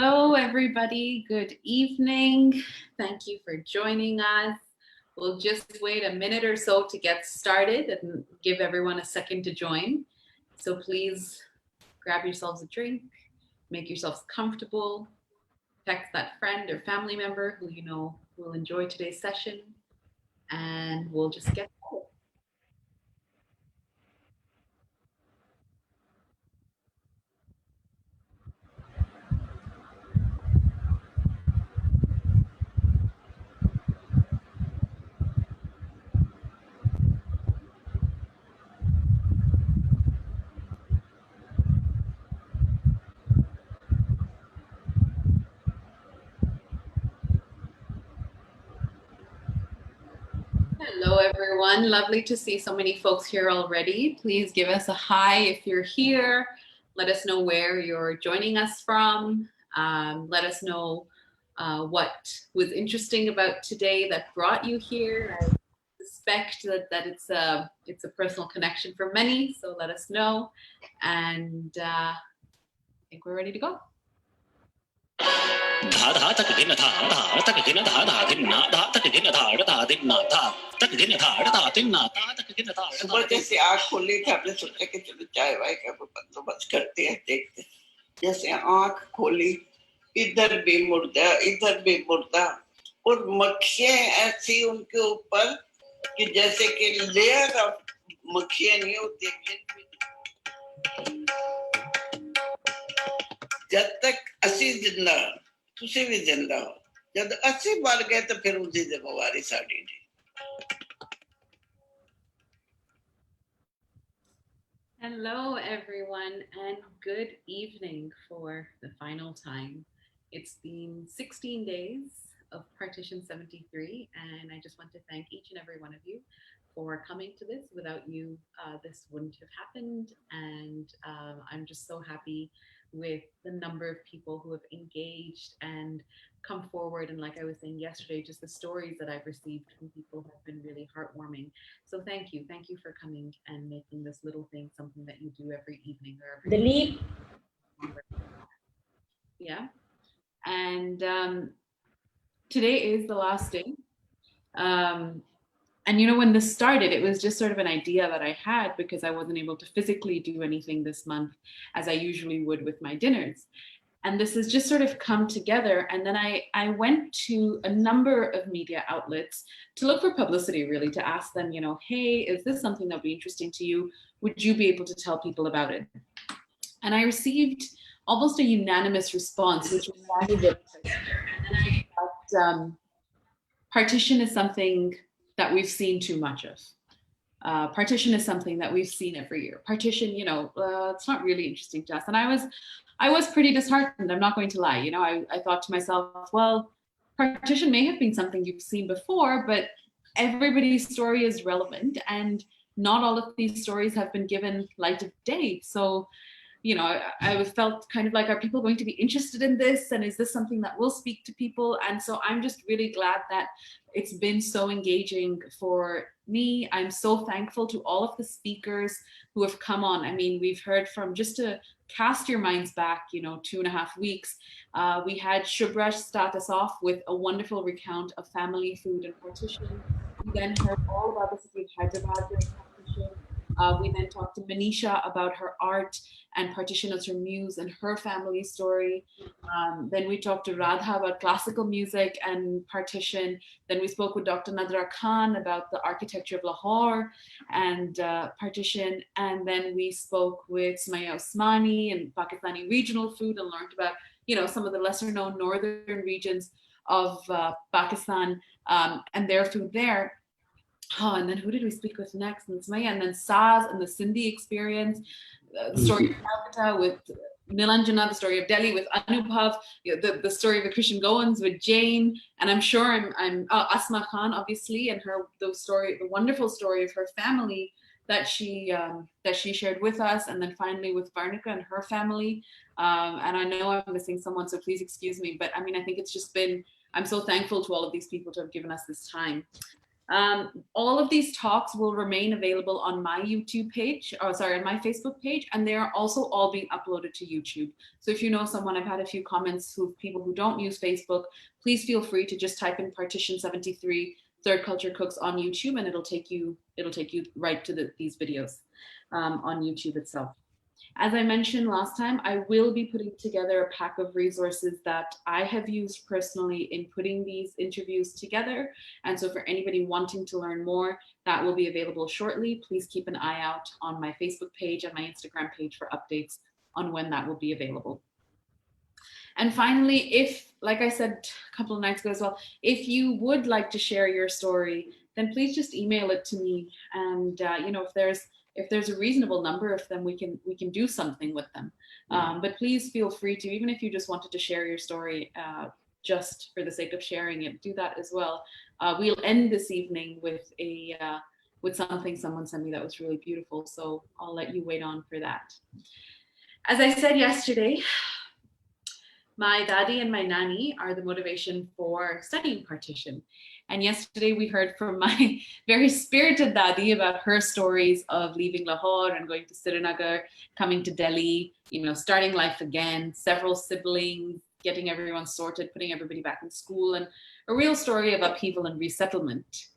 Hello, everybody. Good evening. Thank you for joining us. We'll just wait a minute or so to get started and give everyone a second to join. So please grab yourselves a drink, make yourselves comfortable, text that friend or family member who you know will enjoy today's session, and we'll just get started. Hello, everyone. Lovely to see so many folks here already. Please give us a hi if you're here. Let us know where you're joining us from. Let us know what was interesting about today that brought you here. I suspect that it's a personal connection for many, so let us know. And I think we're ready to go. धा धा तक गिन धा धा तक गिन धा धा गिन ना धा तक गिन धा धा दिन ना धा तक गिन धा दिन ना धा तक गिन धा सुबह जैसे आँख खोली थी हमने सोचा कि चलो चाय वाय का बंदोबस्त करते हैं देखते जैसे आँख खोली इधर भी मुर्दा और मक्खियाँ ऐसी उनके ऊपर कि जैसे कि लेयर ऑफ मक्खियाँ नहीं होती जब तक 80 जिंदा तुसी भी जिंदा हो जब 80 मर गए तो फिर उसी जिम्मेवारी साड़ी नहीं. Hello, everyone, and good evening for the final time. It's been 16 days of Partition 73, and I just want to thank each and every one of you for coming to this. Without you, this wouldn't have happened, and I'm just so happy with the number of people who have engaged and come forward. And like I was saying yesterday, just the stories that I've received from people have been really heartwarming. So thank you for coming and making this little thing something that you do every evening or every Delete. Yeah. And today is the last day. And you know, when this started, it was just sort of an idea that I had because I wasn't able to physically do anything this month as I usually would with my dinners. And this has just sort of come together. And then I went to a number of media outlets to look for publicity, really, to ask them, you know, hey, is this something that would be interesting to you? Would you be able to tell people about it? And I received almost a unanimous response, which was And then I thought, partition is something that we've seen too much of. Partition is something that we've seen every year. Partition, you know, it's not really interesting to us. And I was pretty disheartened, I'm not going to lie. You know, I thought to myself, well, partition may have been something you've seen before, but everybody's story is relevant and not all of these stories have been given light of day. So, you know, I felt kind of like, are people going to be interested in this? And is this something that will speak to people? And so I'm just really glad that it's been so engaging for me. I'm so thankful to all of the speakers who have come on. I mean, we've heard from, just to cast your minds back, you know, 2.5 weeks, we had Shubhra start us off with a wonderful recount of family, food, and partition. We then heard all about the city of Hyderabad during partition. We then talked to Manisha about her art and partition as her muse and her family story. Then we talked to Radha about classical music and partition. Then we spoke with Dr. Nadra Khan about the architecture of Lahore and partition. And then we spoke with Sumayya Usmani and Pakistani regional food and learned about, you know, some of the lesser known northern regions of Pakistan and their food there. Oh, and then who did we speak with next? And Sumayya, and then Saz and the Sindhi experience, the story of Calcutta with Nilanjana, the story of Delhi with Anubhav, the story of the Christian Goans with Jane, and I'm sure I'm Asma Khan, obviously, and the wonderful story of her family that she shared with us, and then finally with Varnika and her family. And I know I'm missing someone, so please excuse me, but I mean, I think it's just been, I'm so thankful to all of these people to have given us this time. All of these talks will remain available on my YouTube page, or sorry, on my Facebook page, and they are also all being uploaded to YouTube. So if you know someone, I've had a few comments people who don't use Facebook, please feel free to just type in Partition 73 Third Culture Cooks on YouTube, and it'll take you right to these videos on YouTube itself. As I mentioned last time, I will be putting together a pack of resources that I have used personally in putting these interviews together. And so for anybody wanting to learn more, that will be available shortly. Please keep an eye out on my Facebook page and my Instagram page for updates on when that will be available. And finally, if, like I said a couple of nights ago as well, if you would like to share your story, then please just email it to me. And you know, if there's a reasonable number of them, we can do something with them. But please feel free to, even if you just wanted to share your story just for the sake of sharing it, do that as well. We'll end this evening with something someone sent me that was really beautiful. So I'll let you wait on for that. As I said yesterday, my dadi and my nani are the motivation for studying partition. And yesterday we heard from my very spirited dadi about her stories of leaving Lahore and going to Srinagar, coming to Delhi, you know, starting life again, several siblings, getting everyone sorted, putting everybody back in school, and a real story of upheaval and resettlement.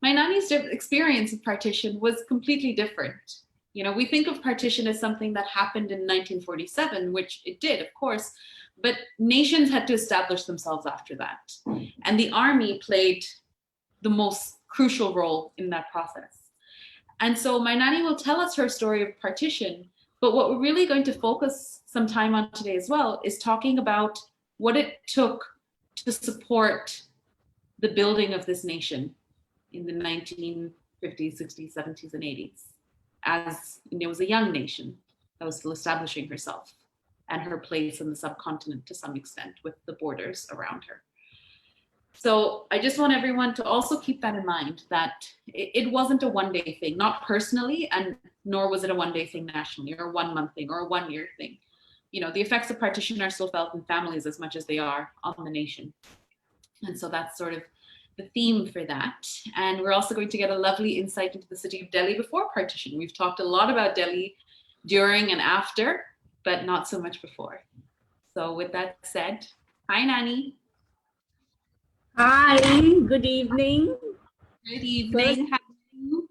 My nani's experience of partition was completely different. You know, we think of partition as something that happened in 1947, which it did, of course, but nations had to establish themselves after that. And the army played the most crucial role in that process. And so my nani will tell us her story of partition, but what we're really going to focus some time on today as well is talking about what it took to support the building of this nation in the 1950s, 60s, 70s, and 80s, as it was a young nation that was still establishing herself and her place in the subcontinent to some extent with the borders around her. So I just want everyone to also keep that in mind, that it wasn't a one-day thing, not personally, and nor was it a one-day thing nationally, or a one-month thing, or a one-year thing. You know, the effects of partition are still felt in families as much as they are on the nation. And so that's sort of the theme for that. And we're also going to get a lovely insight into the city of Delhi before partition. We've talked a lot about Delhi during and after, but not so much before. So with that said, hi, Nani. Hi, good evening. Good evening. How are you?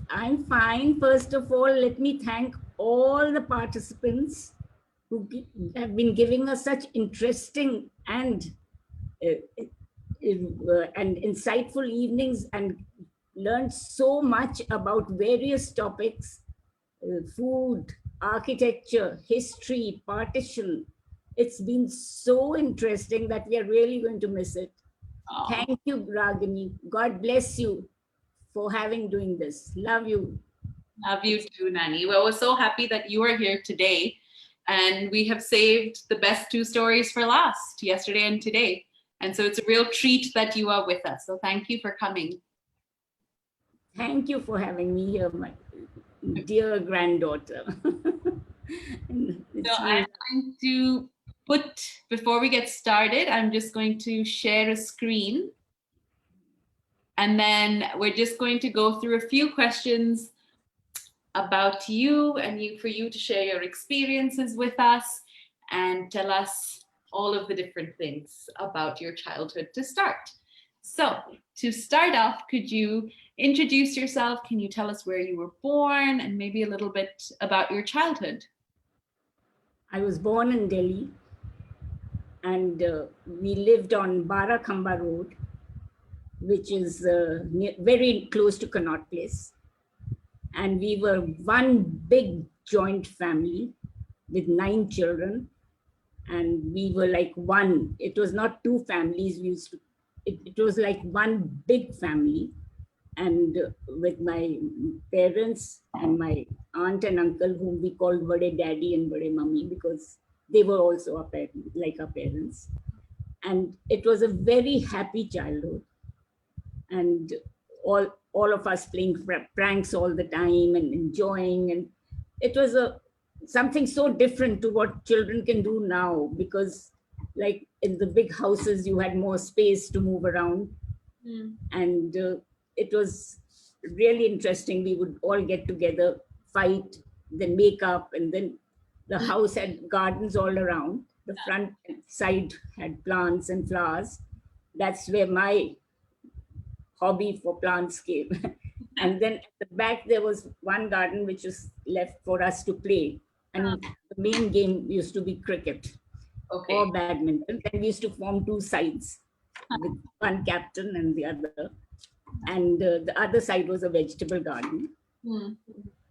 I'm fine. First of all, let me thank all the participants who have been giving us such interesting and insightful evenings, and learned so much about various topics, food, architecture, history, partition. It's been so interesting that we are really going to miss it. Aww. Thank you, Ragini. God bless you for doing this. Love you. Love you too, Nani. Well, we're so happy that you are here today. And we have saved the best two stories for last, yesterday and today. And so it's a real treat that you are with us. So thank you for coming. Thank you for having me here, my dear granddaughter. So I'm going to before we get started, I'm just going to share a screen. And then we're just going to go through a few questions about you, and for you to share your experiences with us and tell us all of the different things about your childhood to start. So to start off, could you introduce yourself? Can you tell us where you were born and maybe a little bit about your childhood? I was born in Delhi, and we lived on Barakhamba Road, which is very close to Connaught Place. And we were one big joint family with 9 children. And we were like one. It was not 2 families. It was like one big family. And with my parents and my aunt and uncle, whom we called Bade Daddy and Bade Mummy, because they were also our parents. And it was a very happy childhood. And all of us playing pranks all the time and enjoying. And it was something so different to what children can do now, because like in the big houses, you had more space to move around. And it was really interesting. We would all get together, fight, then make up, and then the house had gardens all around. The front side had plants and flowers. That's where my hobby for plants came. And then at the back, there was one garden which was left for us to play. And the main game used to be cricket or badminton. And we used to form two sides with one captain and the other. And the other side was a vegetable garden.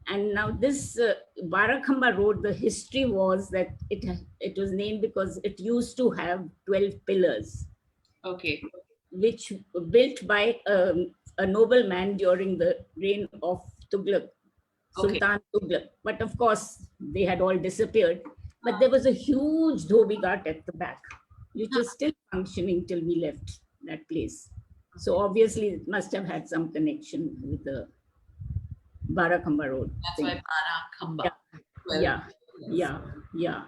And now this Barakhamba Road, the history was that it was named because it used to have 12 pillars. Which built by a nobleman during the reign of Tughlaq, Sultan Tughlaq. But of course, they had all disappeared. But there was a huge dhobi ghat at the back, which was still functioning till we left that place. So obviously, it must have had some connection with the Barakhamba Road. That's why Barakhamba. Yeah.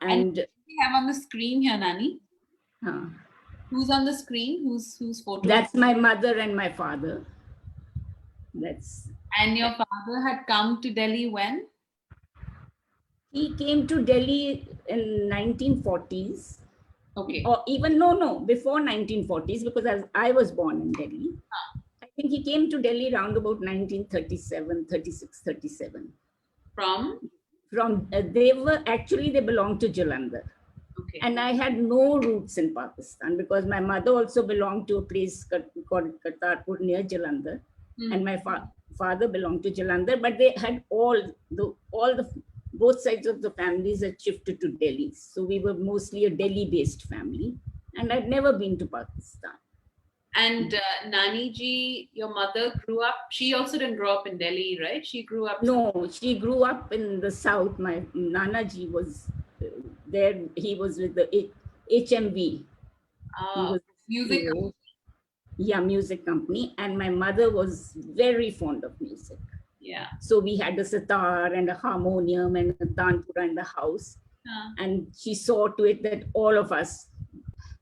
And we have on the screen here, Nani. Who's on the screen? Whose photo? That's my mother and my father. And your father had come to Delhi when? He came to Delhi in 1940s. Or even before 1940s, because I was born in Delhi. I think he came to Delhi around about 1937, 36, 37. From they belonged to Jalandhar. And I had no roots in Pakistan because my mother also belonged to a place called Kartarpur near Jalandhar, and my father belonged to Jalandhar. But they had both sides of the families had shifted to Delhi, so we were mostly a Delhi-based family. And I'd never been to Pakistan. And Nani ji, your mother grew up. She also didn't grow up in Delhi, right? She grew up. No, she grew up in the south. My Nana ji was. There he was with the HMV. Music company. Yeah, music company. And my mother was very fond of music. Yeah. So we had a sitar and a harmonium and a tanpura in the house. And she saw to it that all of us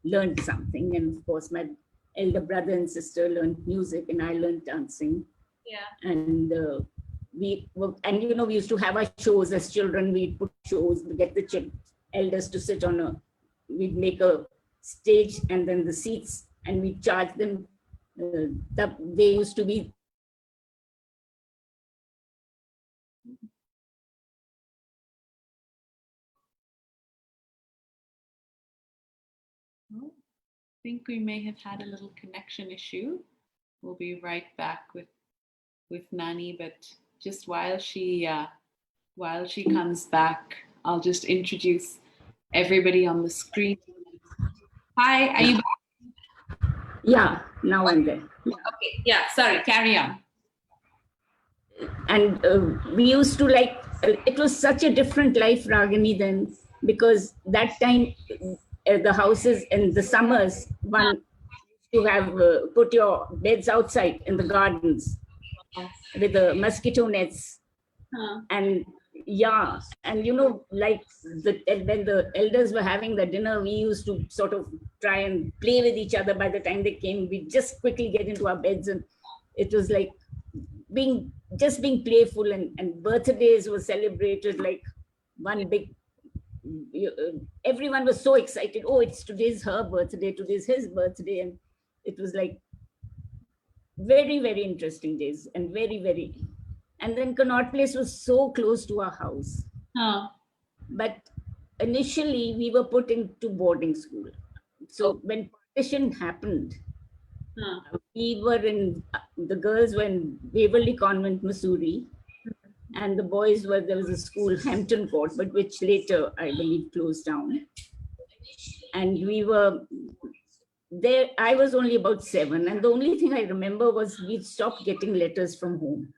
learned something. And of course, my elder brother and sister learned music and I learned dancing. Yeah. And we used to have our shows as children. We'd put shows, we get the elders to sit on we'd make a stage and then the seats and we'd charge them. They used to be. I think we may have had a little connection issue. We'll be right back with Nani, but just while she comes back, I'll just introduce everybody on the screen. Hi, are you back? Yeah, now I'm there. Okay, yeah, sorry, carry on. And we used to it was such a different life, Ragini, then, because that time the houses in the summers, one to have put your beds outside in the gardens with the mosquito nets. And when the elders were having the dinner, we used to sort of try and play with each other. By the time they came, we just quickly get into our beds, and it was like being playful. And birthdays were celebrated like one big. Everyone was so excited. Oh, today's her birthday, today's his birthday, and it was like very, very interesting days, and very, very. And then Connaught Place was so close to our house. But initially we were put into boarding school. So when partition happened, we were the girls were in Waverly Convent, Missouri, and the boys there was a school, Hampton Court, but which later I believe closed down. And we were there. I was only about 7, and the only thing I remember was we stopped getting letters from home.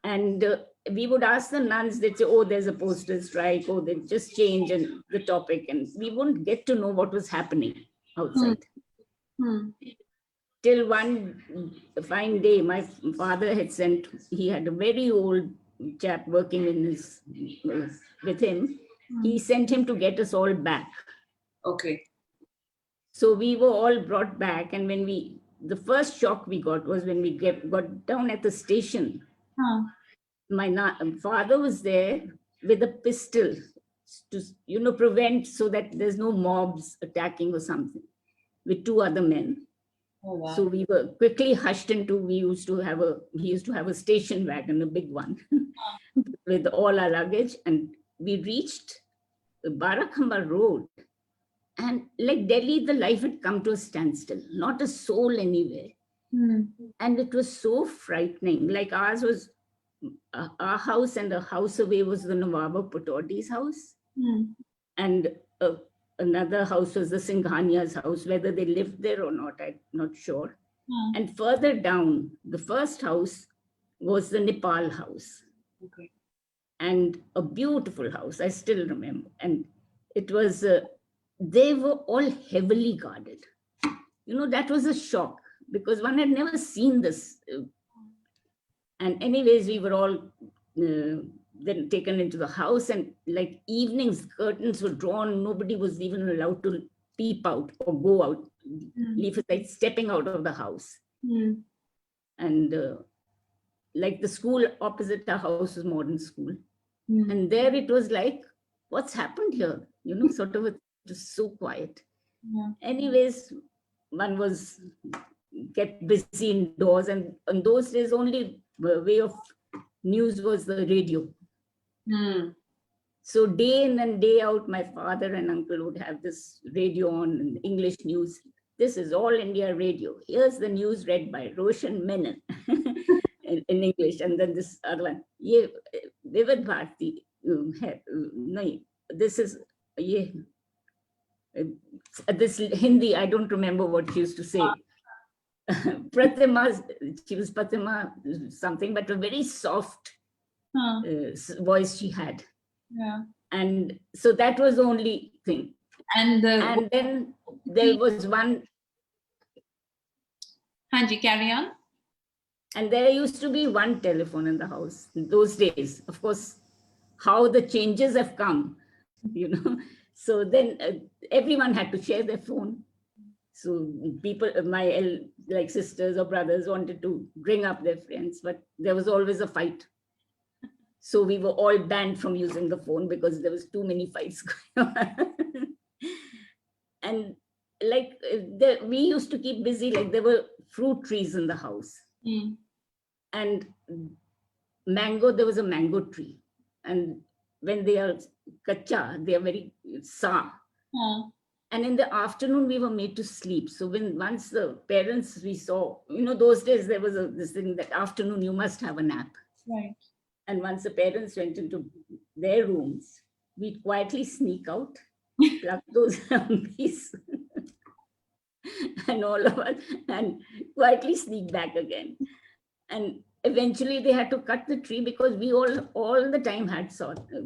And we would ask the nuns, they'd say, oh, there's a postal strike, oh, they just change the topic, and we wouldn't get to know what was happening outside. Till one fine day, my father he had a very old chap working with him. He sent him to get us all back. So we were all brought back. And when the first shock we got was when we got down at the station. Huh. My father was there with a pistol to, prevent so that there's no mobs attacking or something, with two other men. Oh, wow. So we were quickly hushed into, he used to have a station wagon, a big one, with all our luggage. And we reached Barakhamba Road. And like Delhi, the life had come to a standstill, not a soul anywhere. And it was so frightening. Like ours was, our house and a house away was the Nawab of Pataudi's house. And another house was the Singhania's house. Whether they lived there or not, I'm not sure. And further down, the first house was the Nepal house. Okay. And a beautiful house, I still remember. And it was, they were all heavily guarded. That was a shock because one had never seen this. And anyways, we were all then taken into the house, and like evenings, curtains were drawn. Nobody was even allowed to peep out or go out, leave aside stepping out of the house. And like the school opposite our house was modern school. And there it was like, what's happened here? Sort of, it was so quiet. Anyways, one was kept busy indoors, and in those days only way of news was the radio. So day in and day out, my father and uncle would have this radio on, and English news. This is All India Radio. Here's the news read by Roshan Menon in English. And then this other one, Ye Vivid Bharati. No, this is this Hindi, I don't remember what she used to say. Pratima, she was Pratima something, but a very soft voice she had. Yeah. And so that was the only thing. And then there was one. Hanji, carry on. And there used to be one telephone in the house in those days. Of course, how the changes have come, So then everyone had to share their phone. So people, my like sisters or brothers wanted to bring up their friends, but there was always a fight. So we were all banned from using the phone because there was too many fights going on. And like we used to keep busy, like there were fruit trees in the house. And there was a mango tree. And when they are kacha, they are very sour. And in the afternoon, we were made to sleep. So once the parents we saw, those days there was this thing that afternoon you must have a nap. Right. And once the parents went into their rooms, we'd quietly sneak out, pluck those bees and all of us, and quietly sneak back again. And eventually they had to cut the tree because we all the time had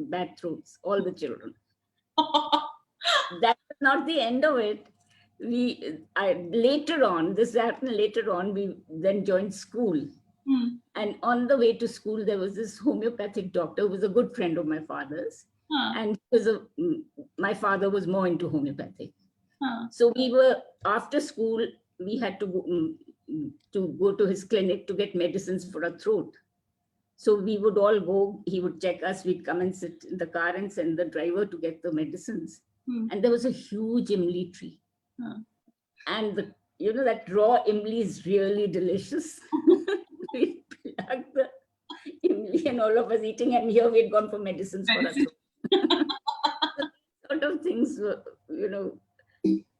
bad throats, all the children. That was not the end of it. Later on, this happened later on, we then joined school. And on the way to school, there was this homeopathic doctor who was a good friend of my father's. And my father was more into homeopathic. So we were, after school, we had to go to his clinic to get medicines for a throat. So we would all go, he would check us, we'd come and sit in the car and send the driver to get the medicines. And there was a huge imli tree. And that raw imli is really delicious. We plucked the imli and all of us eating, and here we had gone for medicines for us. Sort of things were,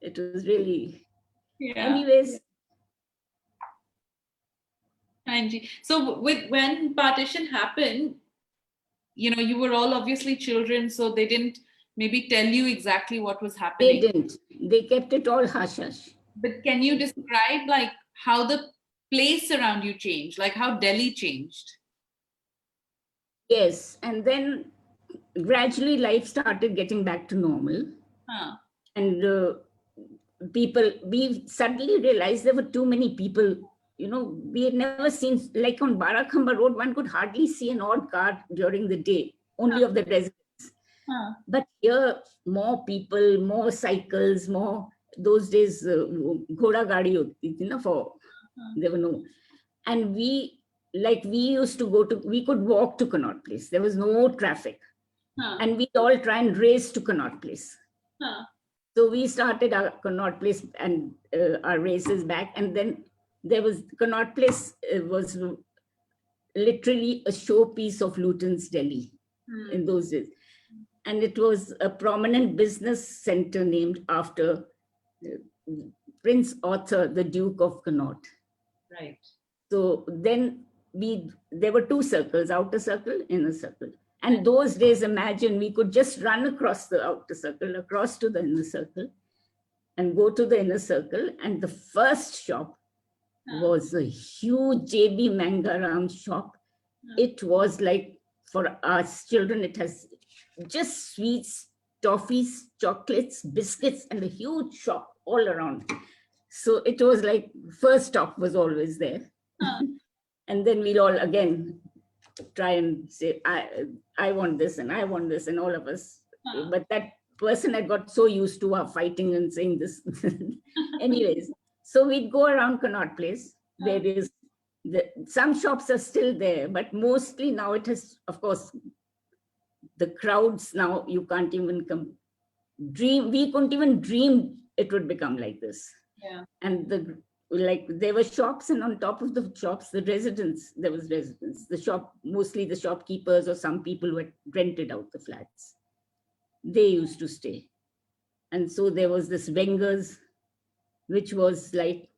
it was really, anyways. Angie. So when partition happened, you were all obviously children, so they didn't maybe tell you exactly what was happening. They didn't. They kept it all hush-hush. But can you describe like how the place around you changed, like how Delhi changed? Yes, and then gradually life started getting back to normal. And we suddenly realized there were too many people. We had never seen, like on Barakhamba Road, one could hardly see an odd car during the day, only of the residents. But here, more people, more cycles, more those days, ghoda gadi hoti thi na, for there were no, and we used to we could walk to Connaught Place. There was no traffic, and we'd all try and race to Connaught Place. So we started our Connaught Place and our races back, and then there was Connaught Place was literally a showpiece of Luton's Delhi in those days. And it was a prominent business center named after Prince Arthur, the Duke of Connaught. Right. So then there were two circles, outer circle, inner circle. And those days, imagine we could just run across the outer circle, across to the inner circle, and go to the inner circle. And the first shop was a huge JB Mangaram shop. It was like, for us children, it has just sweets, toffees, chocolates, biscuits, and a huge shop all around. So it was like, first stop was always there. And then we'll all again try and say, I want this and I want this, and all of us. But that person had got so used to our fighting and saying this. Anyways, so we'd go around Connaught Place. There is, some shops are still there, but mostly now it has, of course, the crowds now, you can't even dream. We couldn't even dream it would become like this. Yeah. And there were shops, and on top of the shops, there was residence. The shop, mostly the shopkeepers or some people who had rented out the flats. They used to stay. And so there was this Wenger's, which was like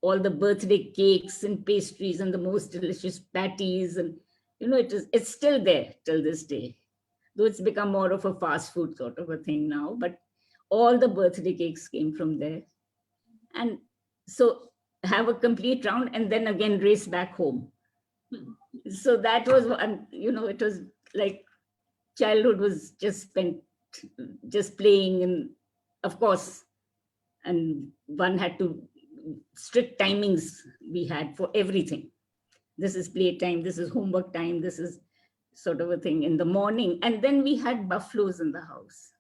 all the birthday cakes and pastries and the most delicious patties. And, it's still there till this day. Though it's become more of a fast food sort of a thing now, but all the birthday cakes came from there. And so have a complete round and then again race back home. So that was, it was like childhood was just spent just playing, and of course, and one had to, strict timings we had for everything. This is playtime, this is homework time, this is sort of a thing in the morning. And then we had buffaloes in the house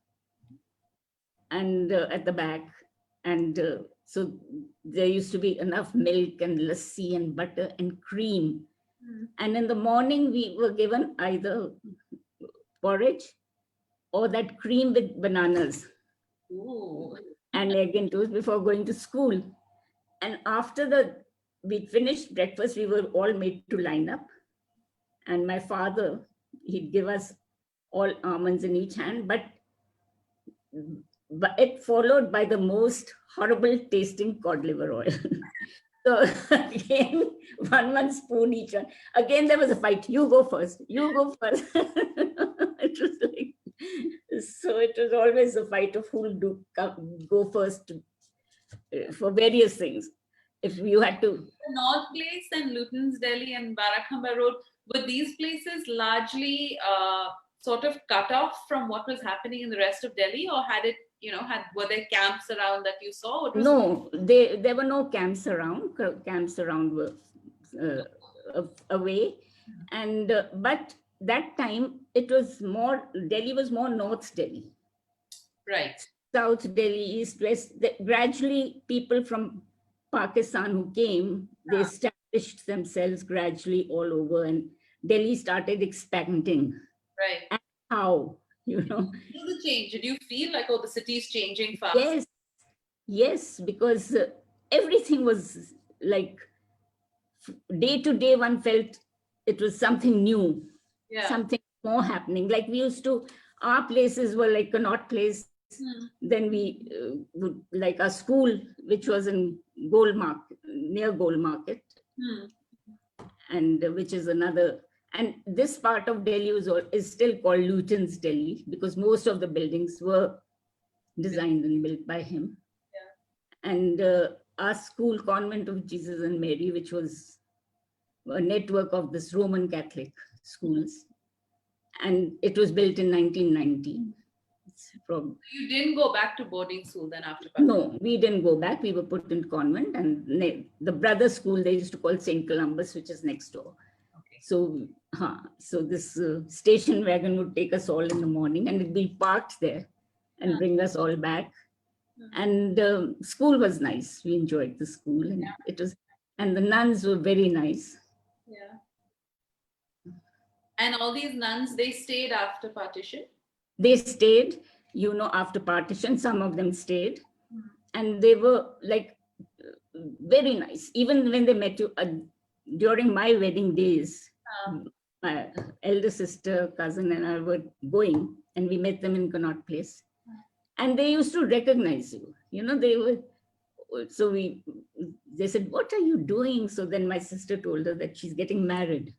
and at the back. And so there used to be enough milk and lassi and butter and cream. And in the morning, we were given either porridge or that cream with bananas. Ooh. And egg and toast before going to school. And after we finished breakfast, we were all made to line up. And my father, he'd give us all almonds in each hand, but it followed by the most horrible tasting cod liver oil. So again, one spoon each one. Again, there was a fight. You go first. You go first. It was like, so it was always a fight of who will go first for various things. If you had to. The North Place and Luton's Delhi and Barakhamba Road, were these places largely sort of cut off from what was happening in the rest of Delhi, or were there camps around that you saw? No, there were no camps around. Camps around were away, and but that time Delhi was more North Delhi. Right. South Delhi, East, West. Gradually, people from Pakistan who came, they established themselves gradually all over, and Delhi started expanding. Right. And how, Did the change? Did you feel like, the city's changing fast? Yes, because everything was like day to day. One felt it was something new, something more happening. Like our places were like Connaught Place. Then we would like our school, which was in near Gold Market, and which is another. And this part of Delhi is still called Luton's Delhi because most of the buildings were designed and built by him. Yeah. And our school, Convent of Jesus and Mary, which was a network of this Roman Catholic schools, and it was built in 1919. You didn't go back to boarding school then after? No, we didn't go back. We were put in convent, and the brother school they used to call St. Columbus, which is next door. Okay. So this station wagon would take us all in the morning, and it'd be parked there and bring us all back. And school was nice. We enjoyed the school, and it was, and the nuns were very nice. Yeah. And all these nuns, they stayed after partition? They stayed, after partition, some of them stayed. And they were like very nice. Even when they met you during my wedding days, my elder sister, cousin, and I were going, and we met them in Connaught Place. And they used to recognize you. They were, so they said, "What are you doing?" So then my sister told her that she's getting married.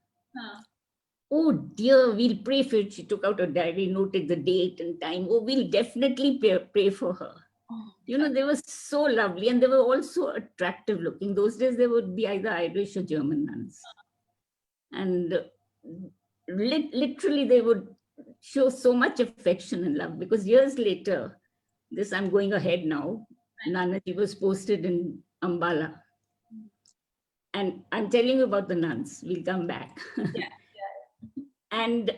Oh dear, we'll pray for it. She took out a diary, noted the date and time. Oh, we'll definitely pray for her. They were so lovely, and they were also attractive looking. Those days they would be either Irish or German nuns. And literally they would show so much affection and love, because years later, this I'm going ahead now, Nanaji was posted in Ambala. And I'm telling you about the nuns. We'll come back. Yeah. And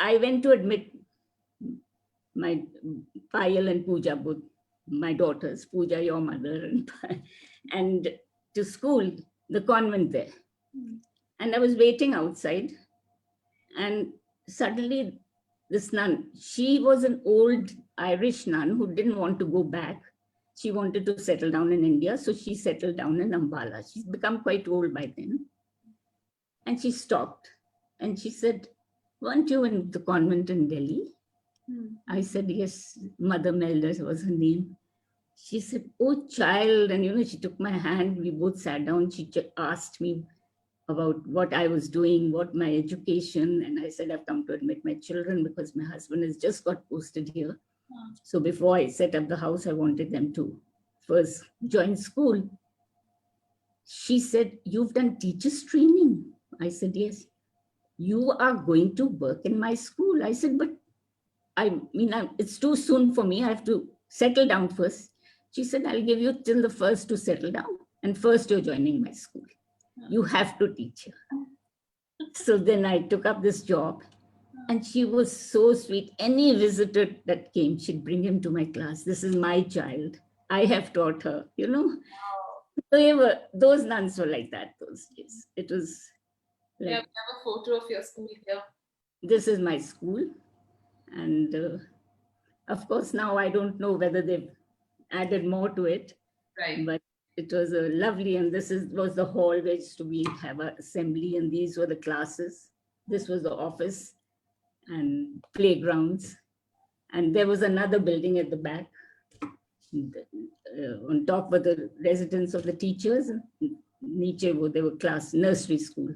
I went to admit my Payal and Pooja, both my daughters, Pooja, your mother, and to school, the convent there. And I was waiting outside, and suddenly this nun, she was an old Irish nun who didn't want to go back. She wanted to settle down in India, so she settled down in Ambala. She's become quite old by then. And she stopped and she said, "Weren't you in the convent in Delhi?" I said, "Yes." Mother Melda was her name. She said, "Oh, child." And, she took my hand. We both sat down. She asked me about what I was doing, what my education. And I said, "I've come to admit my children because my husband has just got posted here. So before I set up the house, I wanted them to first join school." She said, "You've done teachers training?" I said, "Yes." "You are going to work in my school." I said, "But it's too soon for me. I have to settle down first." She said, "I'll give you till the first to settle down. And first you're joining my school. You have to teach here." So then I took up this job, and she was so sweet. Any visitor that came, she'd bring him to my class. "This is my child. I have taught her," So those nuns were like that those days. It was like, We have a photo of your school here. This is my school. And of course, now I don't know whether they've added more to it. Right. But it was a lovely, and this was the hall where we have an assembly, and these were the classes. This was the office and playgrounds. And there was another building at the back. On top were the residence of the teachers. Niche, they were class, nursery school.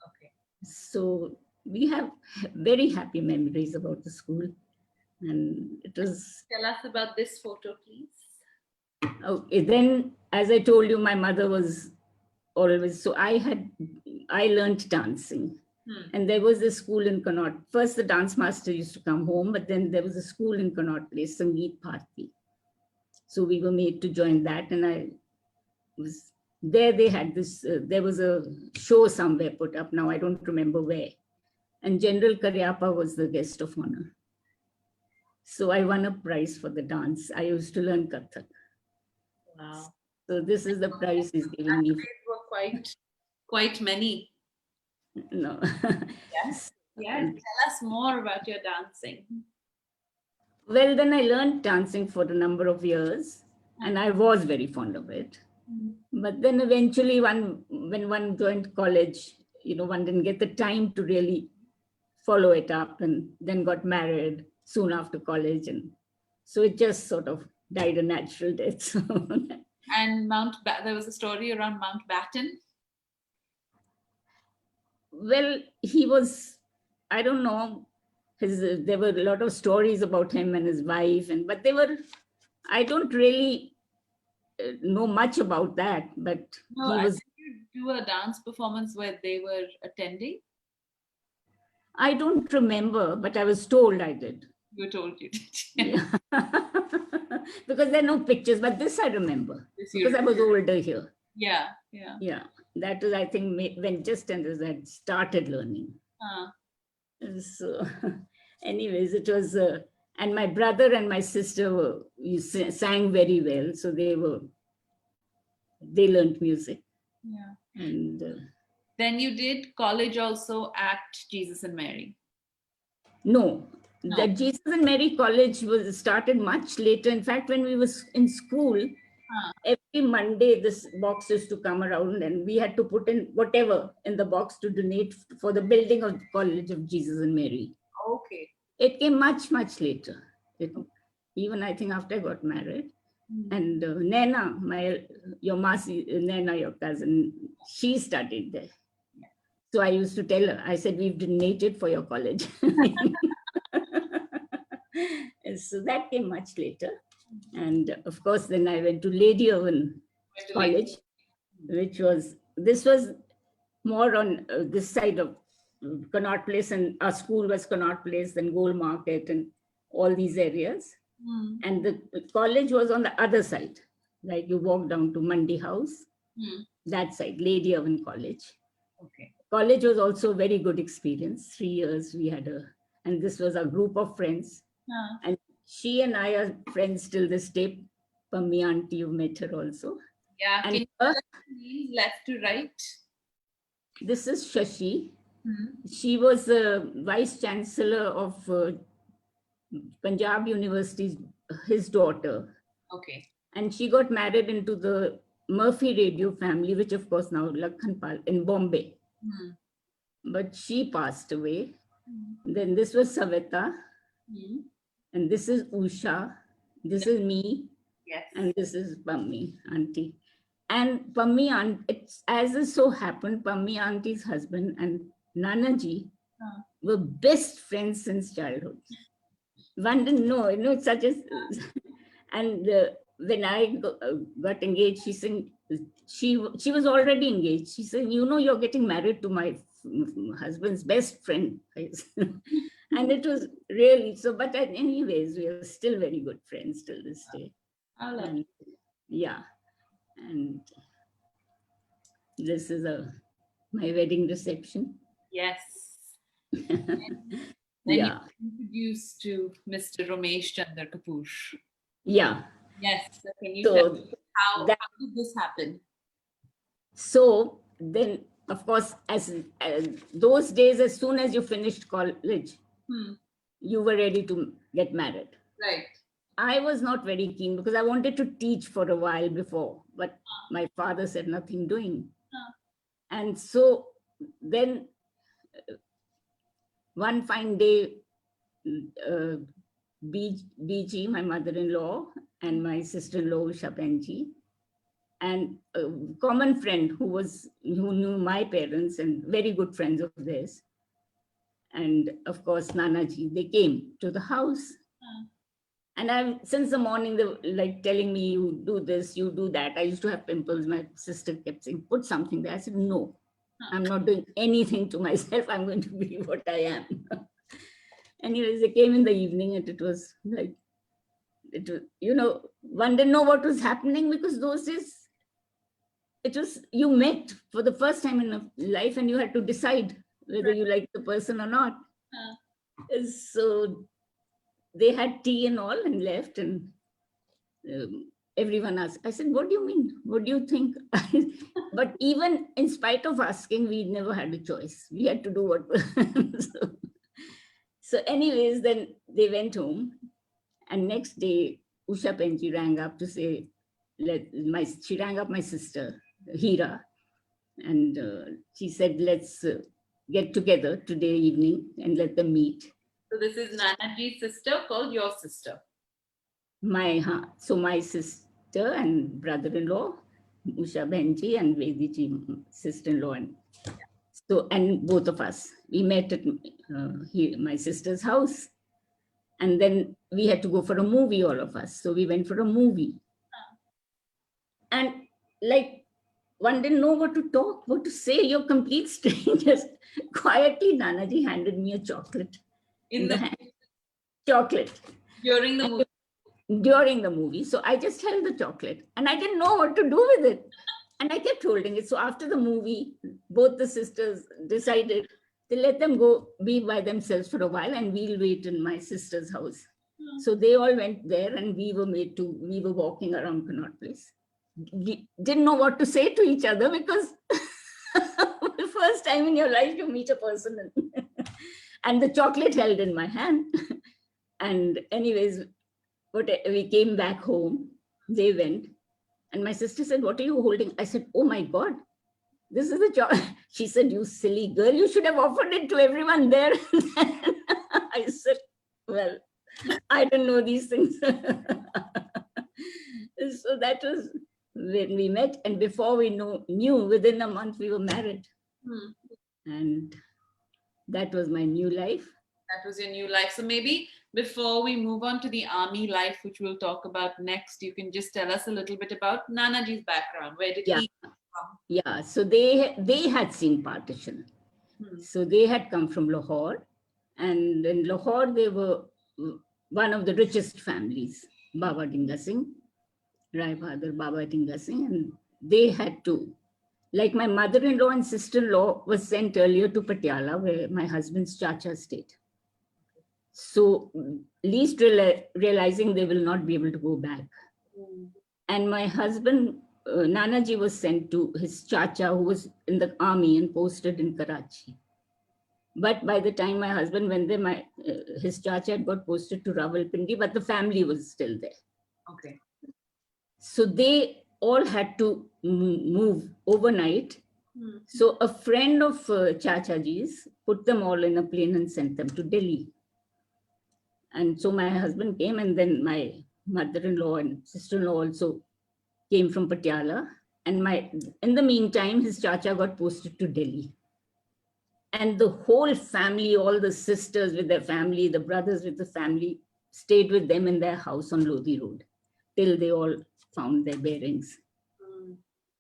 Okay. So we have very happy memories about the school. And it was... Tell us about this photo, please. Okay, then, as I told you, my mother was always, so I learned dancing. And there was a school in Connaught. First, the dance master used to come home, but then there was a school in Connaught Place, Sangeet Bharti. So we were made to join that. And I was there. They had this, there was a show somewhere put up. Now I don't remember where. And General Karyappa was the guest of honor. So I won a prize for the dance. I used to learn Kathak. Wow. So this is the prize he's giving me. There were quite many. No. Yes. Yeah. Tell us more about your dancing. Well, then I learned dancing for a number of years, and I was very fond of it. But then eventually when one joined college, one didn't get the time to really follow it up, and then got married soon after college. And so it just sort of died a natural death. And there was a story around Mountbatten. Well, he was, I don't know, there were a lot of stories about him and his wife, but I don't really know much about that, but No, he was... Did you do a dance performance where they were attending? I don't remember, but I was told I did. You were told you did. Yeah. Because there are no pictures, but this I remember, because I was older here. Yeah. That was, I think, when just as I started learning. So anyways, it was, And my brother and my sister sang very well. So they learned music. Yeah. And then you did college also at Jesus and Mary. no, No. the Jesus and Mary College was started much later. In fact, when we was in school, every Monday this box used to come around and we had to put in whatever in the box to donate for the building of the College of Jesus and Mary. Okay. It came much, much later. Even I think after I got married. And Naina, your Masi, Naina, your cousin, she studied there. So I used to tell her, I said, we've donated for your college. So that came much later. And of course, then I went to Lady Irwin College, this was more on this side of Connaught Place, and our school was Connaught Place, then Gold Market and all these areas. And the college was on the other side. Like you walk down to Mandi House, that side, Lady Irwin College. Okay. College was also a very good experience. 3 years we had and this was a group of friends. And she and I are friends till this day. Pammi auntie, you met her also. Yeah, and can you tell us the names left to right? This is Shashi. She was the Vice Chancellor of Punjab University, his daughter. Okay. And she got married into the Murphy Radio family, which of course now Lakhanpal in Bombay. But she passed away. Then this was Savita. And this is Usha. This is me. Yes. And this is Pammi auntie. And Pammi aunt, it's as it so happened, Pammi auntie's husband and Nanaji were best friends since childhood. One didn't know, such as, and when I got engaged, she said, she was already engaged. She said, you're getting married to my husband's best friend. And it was really so, but anyways, we are still very good friends till this day. And, yeah. And this is my wedding reception. Yes. Yeah. Introduced to Mr. Ramesh Chandra Kapoor. Yeah. Yes. So can you tell me how did this happen? So then, of course, as those days, as soon as you finished college, you were ready to get married. Right. I was not very keen because I wanted to teach for a while before, but my father said nothing doing. And so then one fine day, BG, my mother-in-law, and my sister-in-law, Usha Penji, and a common friend who knew my parents and very good friends of theirs. And of course, Nanaji, they came to the house. And since the morning, they were like telling me, you do this, you do that. I used to have pimples. My sister kept saying, put something there. I said, no, I'm not doing anything to myself. I'm going to be what I am. Anyways, they came in the evening and it was like, one didn't know what was happening because those days, you met for the first time in life and you had to decide whether you like the person or not. So they had tea and all and left, and everyone asked. I said, what do you mean? What do you think? But even in spite of asking, we never had a choice. We had to do what. So anyways, then they went home, and next day, Usha Penji rang up to say, she rang up my sister, Hira, and she said, let's get together today evening and let them meet. So this is Nanaji's sister called your sister. My sister and brother-in-law, Usha Benji, and Vediji, sister-in-law. And both of us, we met at my sister's house. And then we had to go for a movie, all of us. So we went for a movie. And like, one didn't know what to talk, what to say. You're complete strangers. Quietly, Nanaji handed me a chocolate. In the hand. Chocolate. During the movie? During the movie. So I just held the chocolate and I didn't know what to do with it. And I kept holding it. So after the movie, both the sisters decided to let them go be by themselves for a while and we'll wait in my sister's house. So they all went there and we were walking around Connaught Place. We didn't know what to say to each other because the first time in your life you meet a person and the chocolate held in my hand. And anyways, we came back home, they went. And my sister said, "What are you holding?" I said, "Oh my God, this is the chocolate." She said, "You silly girl, you should have offered it to everyone there." I said, "Well, I don't know these things." So that was when we met. And before we knew, within a month, we were married. And that was my new life. That was your new life. So maybe before we move on to the army life, which we'll talk about next, you can just tell us a little bit about Nanaji's background. Where did he come from? Yeah, so they had seen partition. So they had come from Lahore. And in Lahore, they were one of the richest families, Baba Dinga Singh, Rai Bahadur Baba Dinga Singh. And they had to, like my mother-in-law and sister-in-law was sent earlier to Patiala, where my husband's chacha stayed. So least realizing they will not be able to go back. And my husband, Nanaji, was sent to his chacha, who was in the army and posted in Karachi. But by the time my husband went there, his chacha had got posted to Rawalpindi, but the family was still there. Okay. So they all had to move overnight. So a friend of Chachaji's put them all in a plane and sent them to Delhi. And so my husband came, and then my mother-in-law and sister-in-law also came from Patiala. And in the meantime, his chacha got posted to Delhi. And the whole family, all the sisters with their family, the brothers with the family, stayed with them in their house on Lodi Road till they all found their bearings.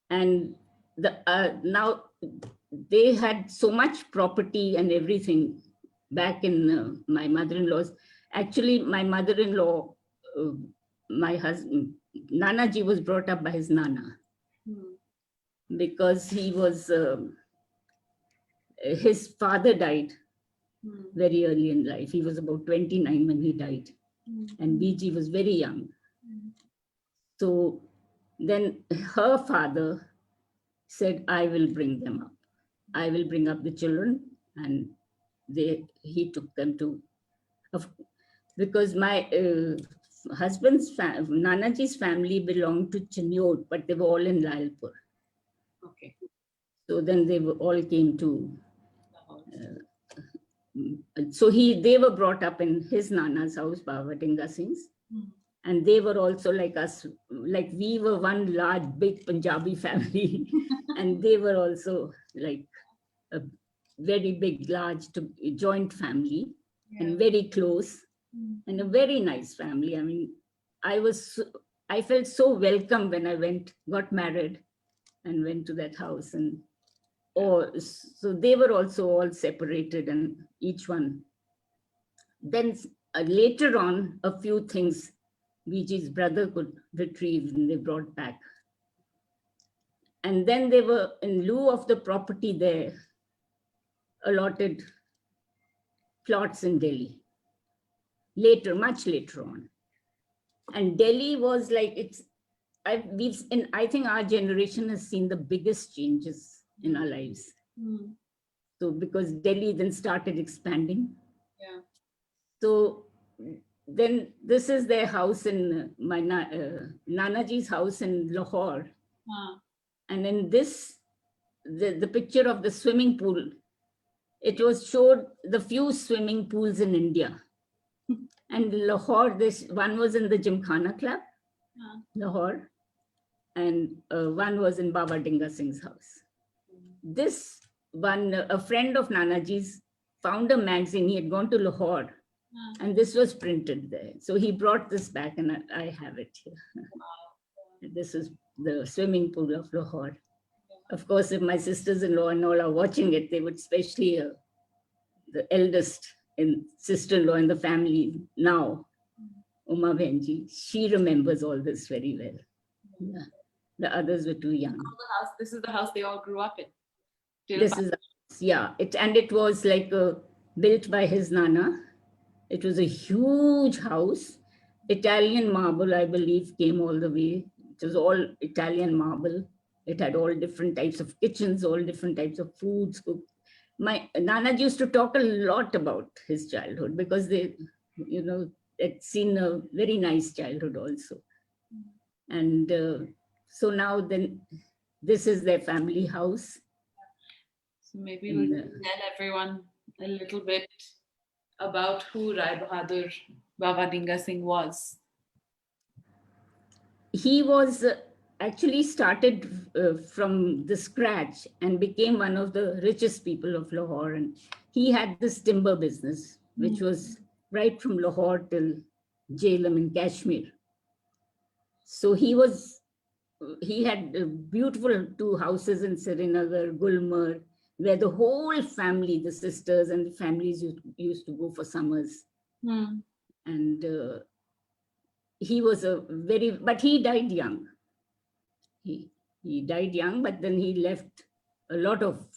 And now they had so much property and everything back in my mother-in-law's. Actually, my mother-in-law, my husband, Nanaji, was brought up by his Nana because he was, his father died very early in life. He was about 29 when he died. And Biji was very young. So then her father said, "I will bring them up. I will bring up the children." And he took them to, because my husband's Nanaji's family belonged to Chinyot, but they were all in Lalpur. Okay. So then they all came to, so they were brought up in his Nana's house, Baba Dinga Singh's. And they were also like us, like we were one large, big Punjabi family. And they were also like a very big, large joint family and very close and a very nice family. I mean, I felt so welcome when I got married and went to that house. And so they were also all separated and each one. Then later on, a few things Biji's brother could retrieve and they brought back. And then they were, in lieu of the property there, allotted plots in Delhi. Later, much later on. And Delhi was like, I think our generation has seen the biggest changes in our lives. So because Delhi then started expanding. Yeah. So then this is their house in my Nanaji's house in Lahore. And in this, the picture of the swimming pool, it was showed the few swimming pools in India. And Lahore, this one was in the Gymkhana Club, Lahore, and one was in Baba Dinga Singh's house. This one, a friend of Nanaji's found a magazine. He had gone to Lahore, and this was printed there. So he brought this back, and I have it here. This is the swimming pool of Lahore. Of course, if my sisters-in-law and all are watching it, they would, especially the eldest sister-in-law in the family now, Uma Benji, she remembers all this very well. Yeah. The others were too young. This is the house they all grew up in. This is, yeah, it was like built by his Nana. It was a huge house. Italian marble, I believe, came all the way. It was all Italian marble. It had all different types of kitchens, all different types of foods cooked. My Nana used to talk a lot about his childhood because they, had seen a very nice childhood also. And so now then, this is their family house. So maybe we'll tell everyone a little bit about who Rai Bahadur Baba Dinga Singh was. He was actually started from the scratch and became one of the richest people of Lahore. And he had this timber business, which was right from Lahore till Jhelum in Kashmir. So he had beautiful 2 houses in Srinagar, Gulmarg, where the whole family, the sisters and the families used to go for summers. And he was but he died young. He died young, but then he left a lot of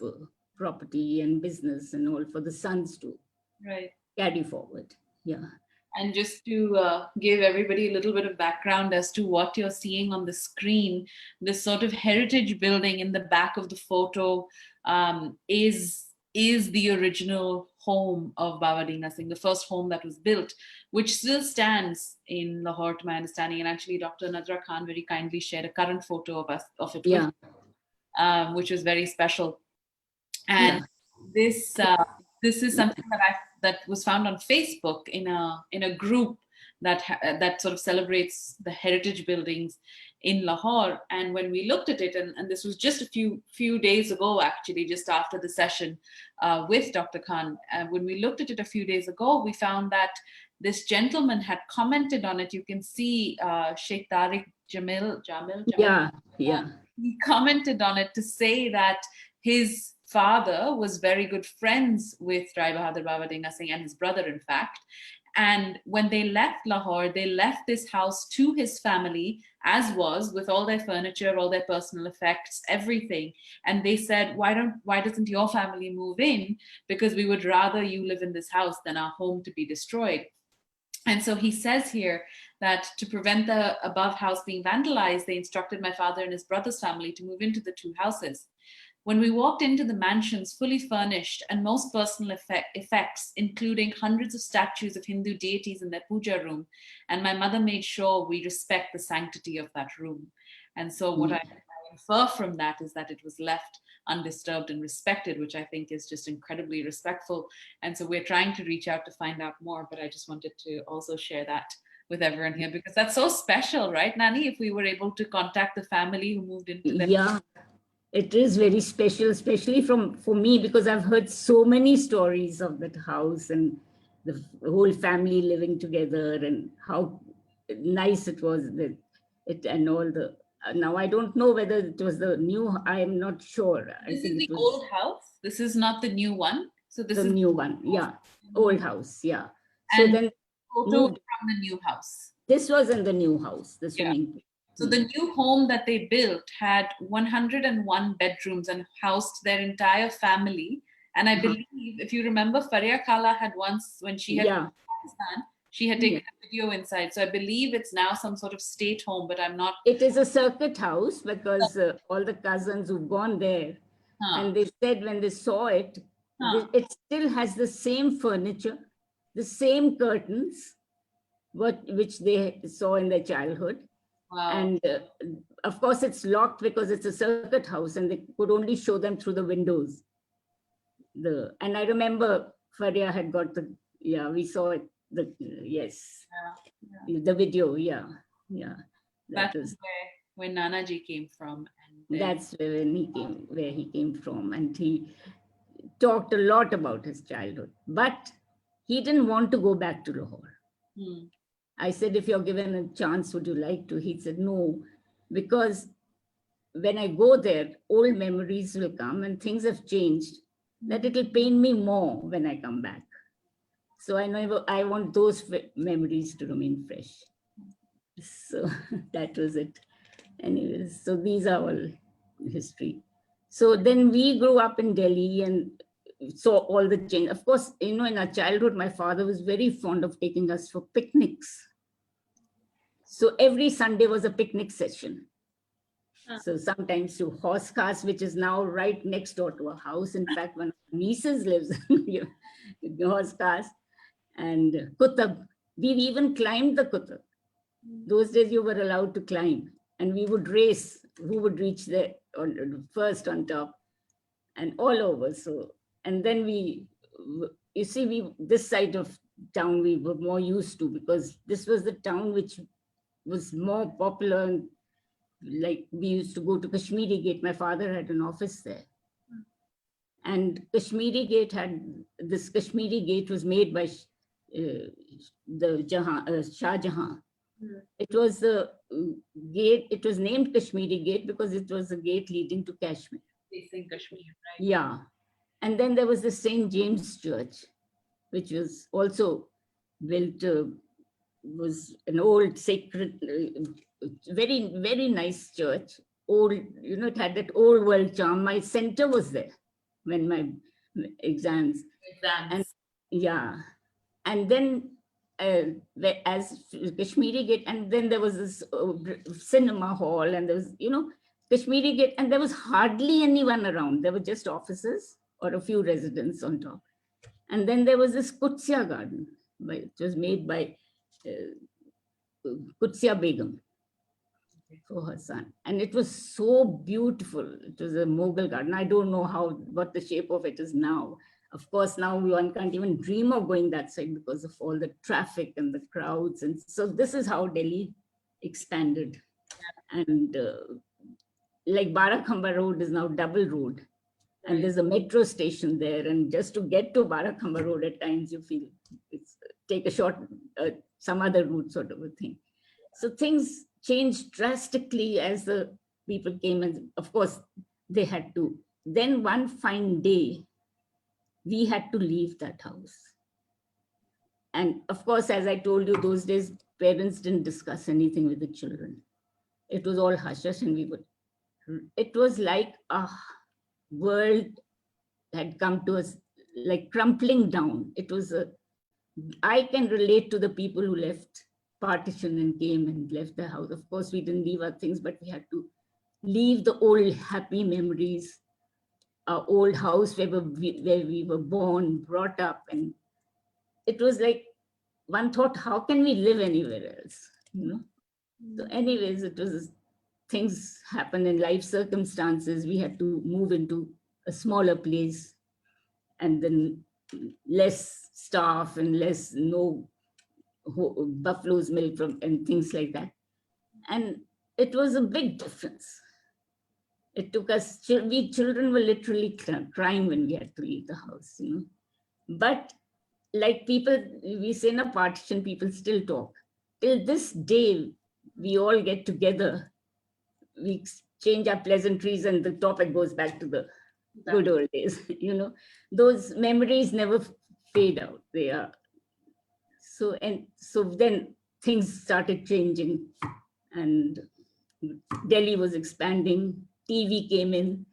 property and business and all for the sons to carry forward. Yeah. And just to give everybody a little bit of background as to what you're seeing on the screen, this sort of heritage building in the back of the photo is the original home of Baba Dinga Singh, the first home that was built, which still stands in Lahore, to my understanding. And actually, Dr. Nadra Khan very kindly shared a current photo of it, with, which was very special. And this is something that was found on Facebook in a group that sort of celebrates the heritage buildings in Lahore. And when we looked at it, and this was just a few days ago, actually, just after the session with Dr. Khan, when we looked at it a few days ago, we found that this gentleman had commented on it. You can see Sheikh Tariq Jamil. Yeah. He commented on it to say that his father was very good friends with Rai Bahadur Baba Dinga Singh and his brother, in fact. And when they left Lahore, they left this house to his family, as was, with all their furniture, all their personal effects, everything. And they said, why doesn't your family move in? Because we would rather you live in this house than our home to be destroyed. And so he says here that to prevent the above house being vandalized, they instructed my father and his brother's family to move into the 2 houses. When we walked into the mansions, fully furnished and most personal effects, including hundreds of statues of Hindu deities in their puja room, and my mother made sure we respect the sanctity of that room. And so what I infer from that is that it was left undisturbed and respected, which I think is just incredibly respectful. And so we're trying to reach out to find out more, but I just wanted to also share that with everyone here, because that's so special, right, Nani? If we were able to contact the family who moved into them. Yeah. It is very special, especially for me, because I've heard so many stories of that house and the whole family living together and how nice it was. And all the. Now I don't know whether it was the new. I am not sure. This is the old house. This is not the new one. So this is the new one. Yeah, old house. Yeah. So and then photo from the new house. This was in the new house. The swimming pool. So the new home that they built had 101 bedrooms and housed their entire family. And I believe, if you remember, Faria Kala had once, when she had been in Pakistan, she had taken a video inside. So I believe it's now some sort of state home, but I'm not. It is a circuit house because all the cousins who've gone there, and they said when they saw it, it still has the same furniture, the same curtains, which they saw in their childhood. Wow. And of course, it's locked because it's a circuit house and they could only show them through the windows. And I remember Faria had got we saw it, the video, That is where Nanaji came from. And that's where he came from. And he talked a lot about his childhood, but he didn't want to go back to Lahore. I said, if you're given a chance, would you like to? He said, no, because when I go there, old memories will come and things have changed, that it'll pain me more when I come back. So I want those memories to remain fresh. So that was it. Anyways, so these are all history. So then we grew up in Delhi and saw all the change. Of course, in our childhood, my father was very fond of taking us for picnics. So every Sunday was a picnic session. Ah. So sometimes to horse cars, which is now right next door to our house. In fact, one of my nieces lives in the horse cars. And Kutab, we even climbed the Kutab. Those days you were allowed to climb, and we would race who would reach there first on top, and all over. So, and then you see, this side of town we were more used to, because this was the town which was more popular. And like we used to go to Kashmiri Gate. My father had an office there. And Kashmiri Gate was made by the Shah Jahan. It was the gate, it was named Kashmiri Gate because it was a gate leading to Kashmir. Facing Kashmir, right? Yeah. And then there was the St. James Church, which was also built, was an old sacred, very, very nice church. Old, it had that old world charm. My center was there when my exams. And yeah. And then as Kashmiri Gate, and then there was this cinema hall, and there was, Kashmiri Gate, and there was hardly anyone around. There were just offices or a few residents on top. And then there was this Kutsia garden, it was made by Kutsia Begum for her son. And it was so beautiful. It was a Mughal garden. I don't know what the shape of it is now. Of course, now one can't even dream of going that side because of all the traffic and the crowds. And so this is how Delhi expanded. And like Barakhamba Road is now double road. And there's a metro station there. And just to get to Barakhamba Road at times, you feel take a short, some other route sort of a thing. So things changed drastically as the people came. And of course, they had to. Then one fine day, we had to leave that house. And of course, as I told you, those days, parents didn't discuss anything with the children. It was all hush-hush, and it was like a world had come to us, like crumpling down. It was I can relate to the people who left Partition and came and left the house. Of course, we didn't leave our things, but we had to leave the old happy memories, our old house where we were born, brought up. And it was like one thought, how can we live anywhere else? So anyways, it was things happen in life circumstances. We had to move into a smaller place, and then less staff and no buffalo's milk and things like that. And it was a big difference. It took us, we children were literally crying when we had to leave the house, But like people, we say in a partition, people still talk. Till this day, we all get together, we exchange our pleasantries, and the topic goes back to the good old days. Those memories never fade out. They are. So then things started changing, and Delhi was expanding. TV came in,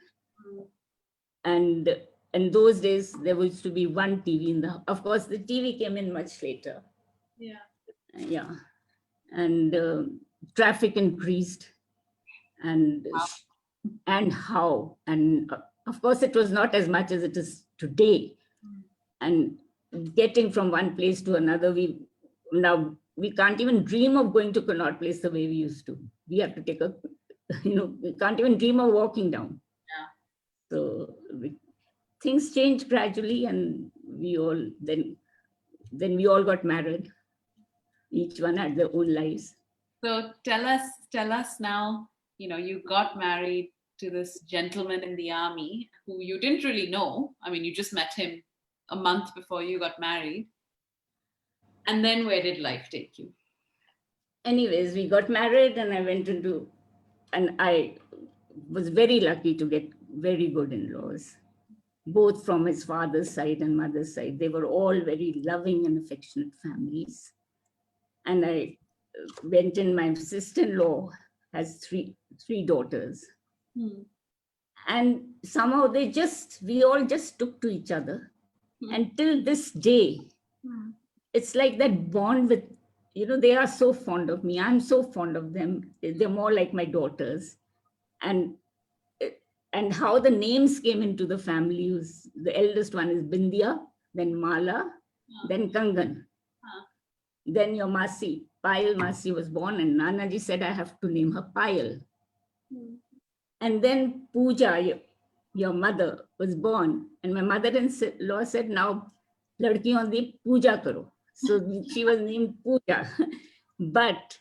and in those days there used to be one TV in the house. Of course, the TV came in much later. Yeah, and traffic increased, and of course it was not as much as it is today. And getting from one place to another, we can't even dream of going to Connaught Place the way we used to. We have to take we can't even dream of walking down. So things changed gradually, and we all then we all got married. Each one had their own lives. So tell us now, you got married to this gentleman in the army who you didn't really know. I mean, you just met him a month before you got married. And then where did life take you? Anyways, we got married, and and I was very lucky to get very good in-laws, both from his father's side and mother's side. They were all very loving and affectionate families. And I went in, my sister-in-law has three daughters. And somehow we all just took to each other. And till this day, it's like that bond with, they are so fond of me. I'm so fond of them. They're more like my daughters. And how the names came into the family was, the eldest one is Bindya, then Mala, then Kangan. Then your Masi, Payal Masi was born, and Nanaji said, I have to name her Payal. And then Pooja, your mother, was born. And my mother-in-law said, now, ladkiyon di puja karo. So she was named Pooja. But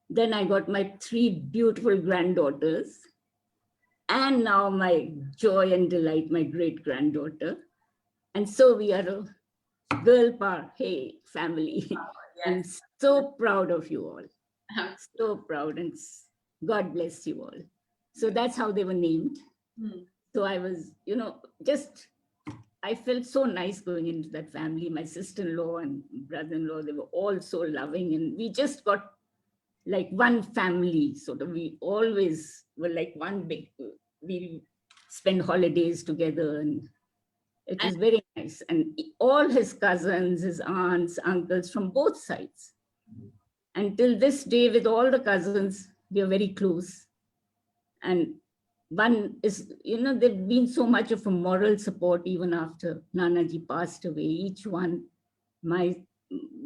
then I got my 3 beautiful granddaughters. And now my joy and delight, my great-granddaughter. And so we are a girl power, hey, family. Yes. I'm so proud of you all. So proud, and God bless you all. So that's how they were named. So I was, I felt so nice going into that family. My sister-in-law and brother-in-law, they were all so loving, and we just got like one family, sort of. We always were like one big, we spend holidays together, and it was very nice. And all his cousins, his aunts, uncles from both sides. And till this day, with all the cousins, we are very close. And one is, they've been so much of a moral support even after Nanaji passed away. Each one, my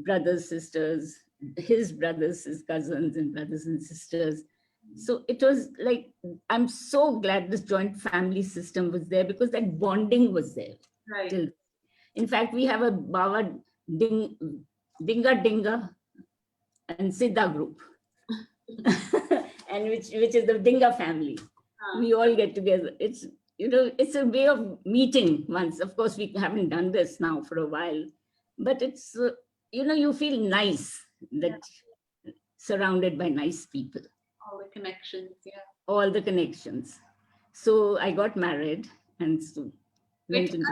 brothers, sisters, his brothers, his cousins and brothers and sisters. So it was like, I'm so glad this joint family system was there, because that bonding was there. Right. In fact, we have a Baba Dinga Dinga and Siddha group, and which is the Dinga family. We all get together. It's, it's a way of meeting once. Of course, we haven't done this now for a while, but it's, you feel nice that surrounded by nice people. All the connections, yeah. All the connections. So I got married, and so went into.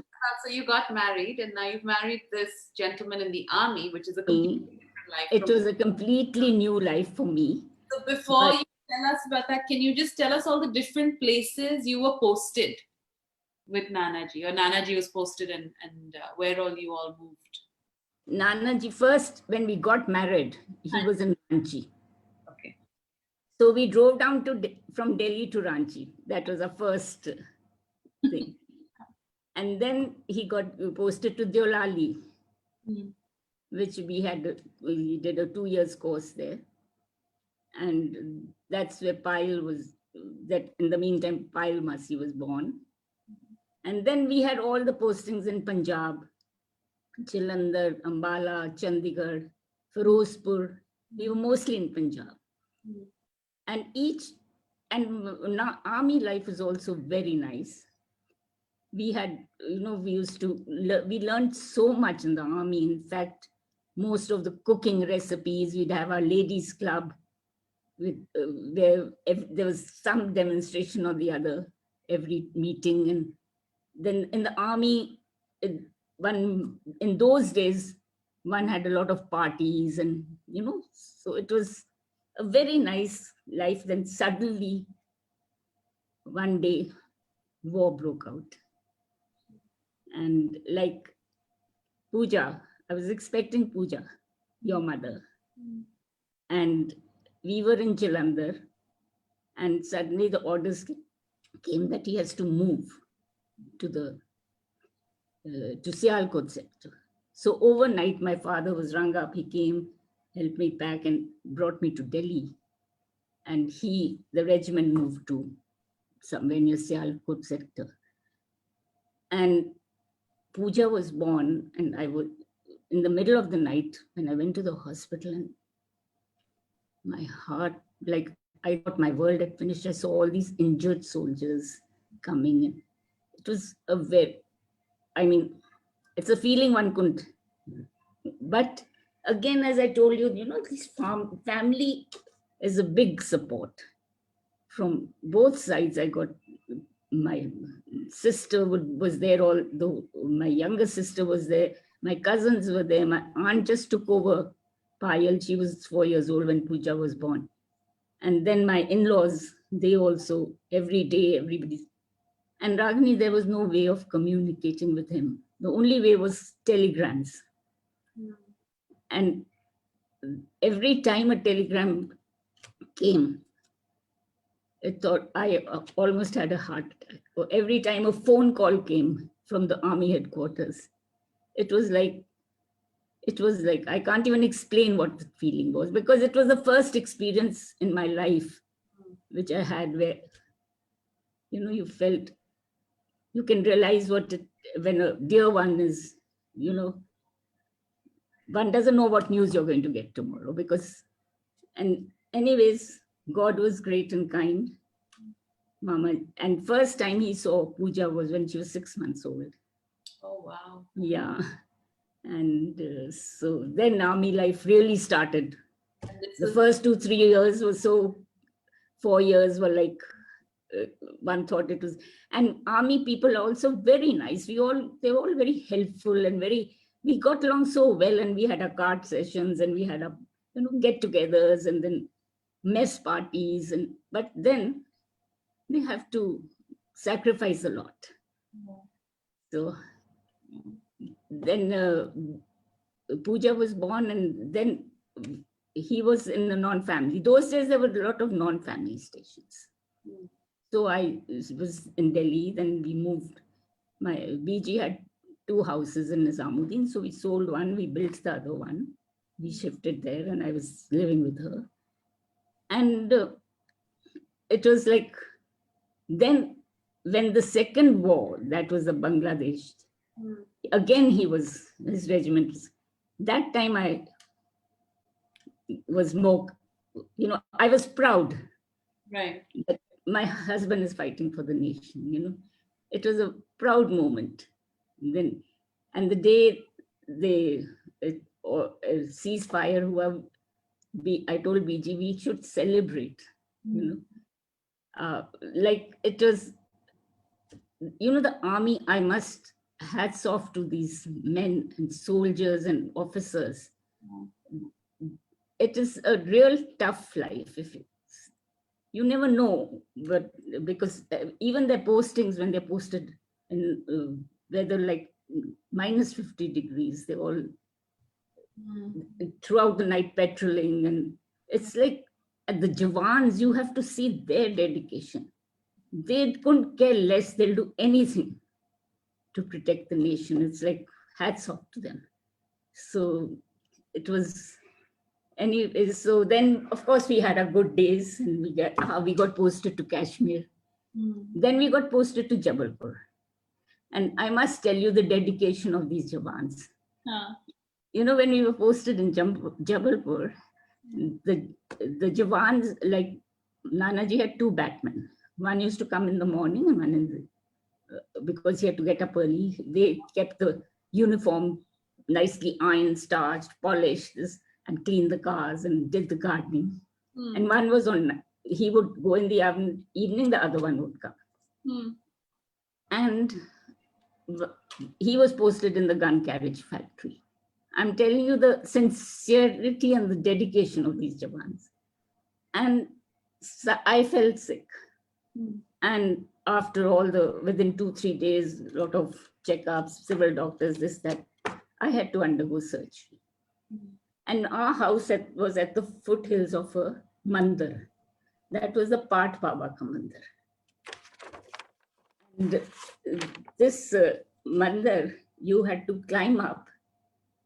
So you got married, and now you've married this gentleman in the army, which is a completely different life. It was a completely new life for me. So before you tell us about that, can you just tell us all the different places you were posted with Nanaji, or Nanaji was posted, and where all you all moved? Nanaji, first, when we got married, he was in Ranchi. Okay. So we drove down from Delhi to Ranchi. That was our first thing. And then he got posted to Deolali, which we did a 2 years course there. And that's where Payal was, that in the meantime, Payal Masi was born. And then we had all the postings in Punjab, Jalandhar, Ambala, Chandigarh, Firozpur. We were mostly in Punjab. And army life was also very nice. We had, we learned so much in the army. In fact, most of the cooking recipes, we'd have our ladies club with where there was some demonstration or the other every meeting. And then in the army, in those days, one had a lot of parties, and, so it was a very nice life. Then suddenly, one day, war broke out. And like Pooja, I was expecting Pooja, your mother. And we were in Jalandhar, and suddenly the orders came that he has to move to Sialkot sector. So overnight, my father was rung up. He came, helped me pack, and brought me to Delhi. And the regiment moved to somewhere near Sialkot sector. And Pooja was born, and I was in the middle of the night when I went to the hospital, and my heart, like, I thought my world had finished. I saw all these injured soldiers coming in. It was it's a feeling one couldn't. But again, as I told you, this family is a big support from both sides. I got my sister was there, although my younger sister was there. My cousins were there. My aunt just took over Payal. She was 4 years old when Pooja was born. And then my in-laws, they also, every day, everybody. And Ragini, there was no way of communicating with him. The only way was telegrams. And every time a telegram came, I thought I almost had a heart attack. Or every time a phone call came from the army headquarters, it was like I can't even explain what the feeling was, because it was the first experience in my life which I had where, you felt, you can realize when a dear one is, one doesn't know what news you're going to get tomorrow, and anyways, God was great and kind, Mama. And first time he saw Pooja was when she was 6 months old. Oh, wow. Yeah. And so then army life really started. The first 2-3 years were 4 years were like, one thought it was, and army people are also very nice. They were all very helpful and we got along so well, and we had our card sessions and we had our, get-togethers and then mess parties, but then we have to sacrifice a lot. So then Pooja was born, and then he was in the non-family. Those days there were a lot of non-family stations. So I was in Delhi, then we moved. My BG had 2 houses in Nizamuddin, so we sold one, we built the other one. We shifted there, and I was living with her. And it was like, then when the second war, that was the Bangladesh, again his regiment was, that time I was more, I was proud. Right. That my husband is fighting for the nation, It was a proud moment. Then, and the day they ceasefire, I told BG, we should celebrate, like it was, the army, I must hats off to these men and soldiers and officers. It is a real tough life. You never know, but because even their postings, when they're posted in weather like -50 degrees, they all throughout the night patrolling, and it's like at the Jawans, you have to see their dedication. They couldn't care less. They'll do anything to protect the nation. It's like hats off to them. So it was. Anyway, so then of course we had our good days, and we got posted to Kashmir. Then we got posted to Jabalpur, and I must tell you the dedication of these Jawans. When we were posted in Jabalpur, the Jawans, like Nanaji had 2 batmen. One used to come in the morning, and one because he had to get up early. They kept the uniform nicely ironed, starched, polished, and cleaned the cars and did the gardening. And one was he would go in the evening, the other one would come. And he was posted in the gun carriage factory. I'm telling you the sincerity and the dedication of these Jawans. And so I felt sick. And after within 2-3 days, a lot of checkups, civil doctors, this, that, I had to undergo surgery. And our house was at the foothills of a mandir. That was the Path Baba ka mandir. And this mandir, you had to climb up.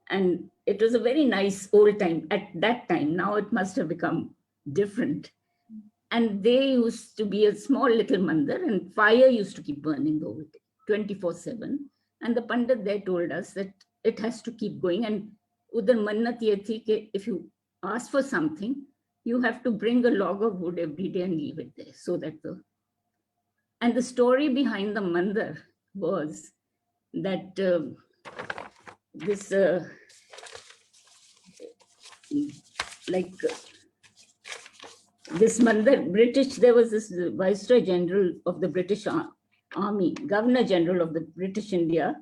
And it was a very nice old time at that time. Now it must have become different. And they used to be a small little mandir, and fire used to keep burning the whole day, 24/7. And the Pandit there told us that it has to keep going. And udhar mannat ye thi ke if you ask for something, you have to bring a log of wood every day and leave it there, so that and the story behind the mandir was that this this mandir, there was this Viceroy General of the British Army, Governor General of the British India.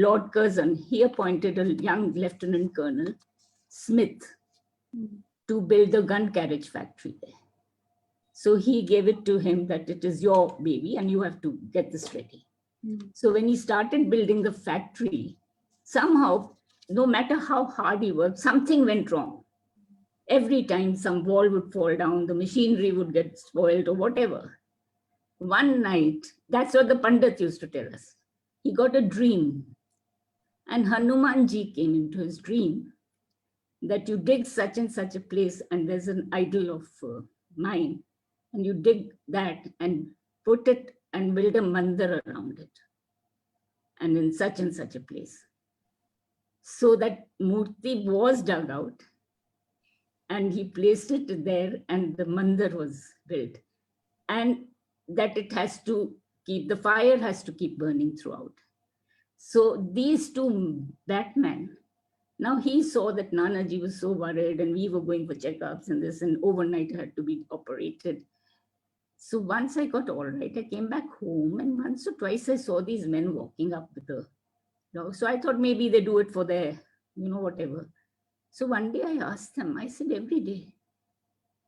Lord Curzon, he appointed a young Lieutenant Colonel Smith to build a gun carriage factory there. So he gave it to him that it is your baby and you have to get this ready. So when he started building the factory, somehow no matter how hard he worked, something went wrong. Every time some wall would fall down, the machinery would get spoiled or whatever. One night, that's what the Pandit used to tell us. He got a dream, and Hanumanji came into his dream that you dig such and such a place and there's an idol of mine, and you dig that and put it and build a mandir around it, and in such and such a place. So that murti was dug out and he placed it there and the mandir was built. And that it has to keep, the fire has to keep burning throughout. So these two Batman, now he saw that Nanaji was so worried and we were going for checkups and this, and overnight had to be operated. So once I got all right, I came back home, and once or twice I saw these men walking up with the dog. So I thought maybe they do it for their, whatever. So one day I asked them, I said, every day,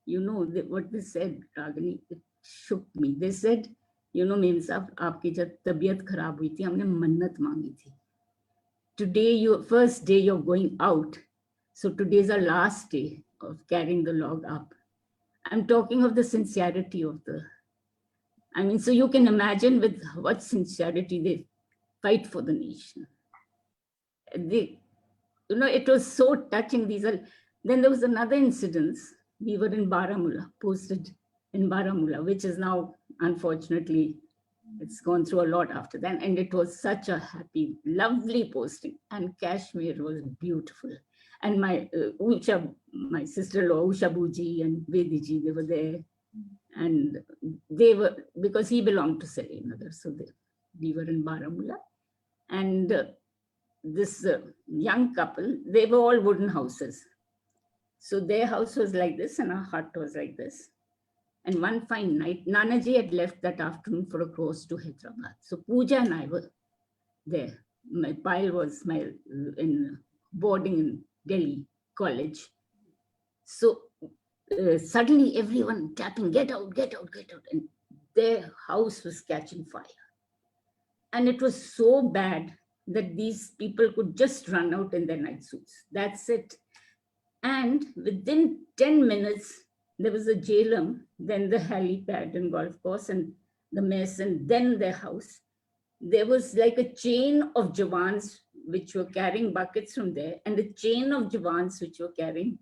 what they said, Ragini, it shook me. They said, Mem Sahab, aapki jab tabiyat kharab hui thi, humne mannat mangi thi. Today, first day you're going out. So today's our last day of carrying the log up. I'm talking of the sincerity of so you can imagine with what sincerity they fight for the nation. It was so touching. Then there was another incident. We were in Baramulla, posted in Baramulla, which is now, unfortunately, it's gone through a lot after that. And it was such a happy, lovely posting. And Kashmir was beautiful. And my my sister-in-law, Usha Buji and Vediji, they were there. And they were, because he belonged to Srinagar, so we were in Baramulla. And this young couple, they were all wooden houses. So their house was like this and our hut was like this. And one fine night, Nanaji had left that afternoon for a course to Hyderabad. So Pooja and I were there. My pile was in boarding in Delhi college. So suddenly everyone tapping, get out, get out, get out. And their house was catching fire. And it was so bad that these people could just run out in their night suits. That's it. And within 10 minutes, there was a jailum, then the helipad and golf course and the mess, and then their house. There was like a chain of Jawans which were carrying buckets from there, and a chain of Jawans which were carrying.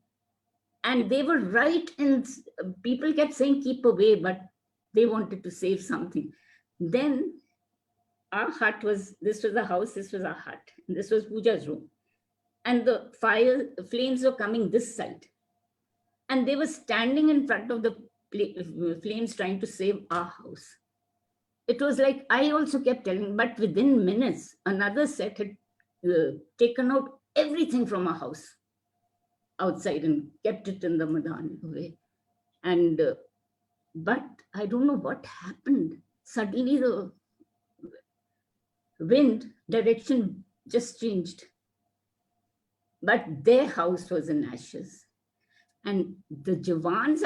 And they were right, and people kept saying, keep away, but they wanted to save something. Then our hut this was a house, this was our hut, and this was Pooja's room. And the flames were coming this side. And they were standing in front of the flames trying to save our house. It was like, I also kept telling, but within minutes, another set had taken out everything from our house outside and kept it in the Madan away. And, but I don't know what happened. Suddenly the wind direction just changed. But their house was in ashes. And the Jawans,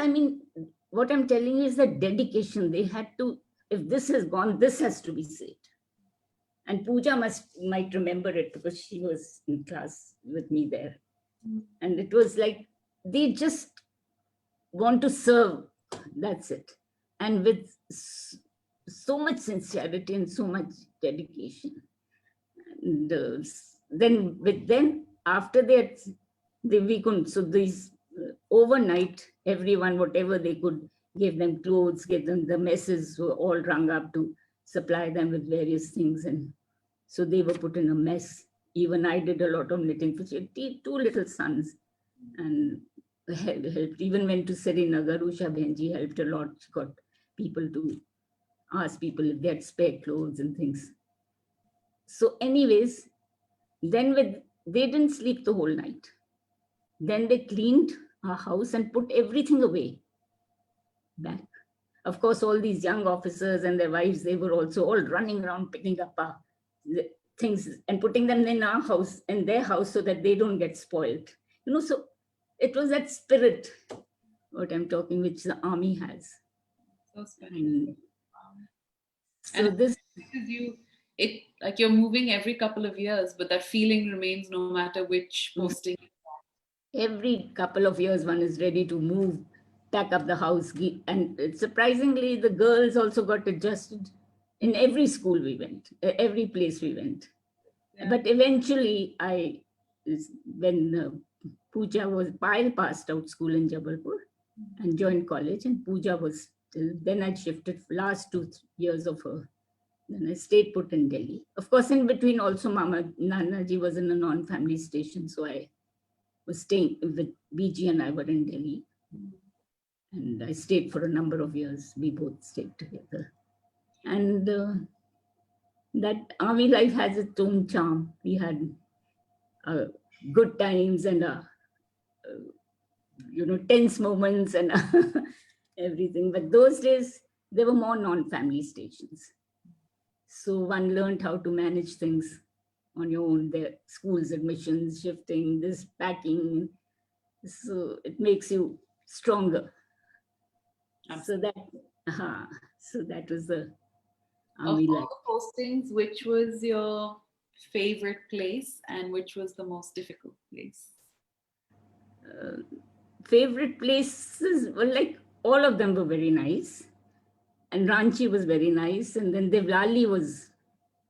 what I'm telling you is the dedication. They had to, if this is gone, this has to be saved. And Pooja might remember it because she was in class with me there. And it was like, they just want to serve, that's it. And with so much sincerity and so much dedication. And then after that, we couldn't, so these overnight, everyone, whatever they could, gave them clothes, gave them, the messes were all rung up to supply them with various things. And so they were put in a mess. Even I did a lot of knitting for two little sons and helped. Even went to Srinagar, Usha Benji helped a lot. She got people to ask people if they had spare clothes and things. So anyways, then they didn't sleep the whole night. Then they cleaned our house and put everything away back. Of course, all these young officers and their wives, they were also all running around picking up our things and putting them in our house, in their house, so that they don't get spoiled. So it was that spirit, what I'm talking, which the army has. So special. So this, because it like you're moving every couple of years, but that feeling remains no matter which posting. Every couple of years, one is ready to move, pack up the house. And surprisingly, the girls also got adjusted in every school we went, every place we went. Yeah. But eventually, when Pooja was, Payal passed out school in Jabalpur and joined college, and Pooja was still, then I shifted last 2 years of her. Then I stayed put in Delhi. Of course, in between also Mama Nanaji was in a non-family station, so I was staying with BG and I were in Delhi. And I stayed for a number of years. We both stayed together. And that army life has its own charm. We had good times and tense moments and everything. But those days, there were more non-family stations. So one learned how to manage things on your own. Their schools, admissions, shifting, this packing. So it makes you stronger. Absolutely. So that was the Of army all life. the postings, which was your favorite place and which was the most difficult place? Favorite places were like all of them were very nice, and Ranchi was very nice, and then Devlali was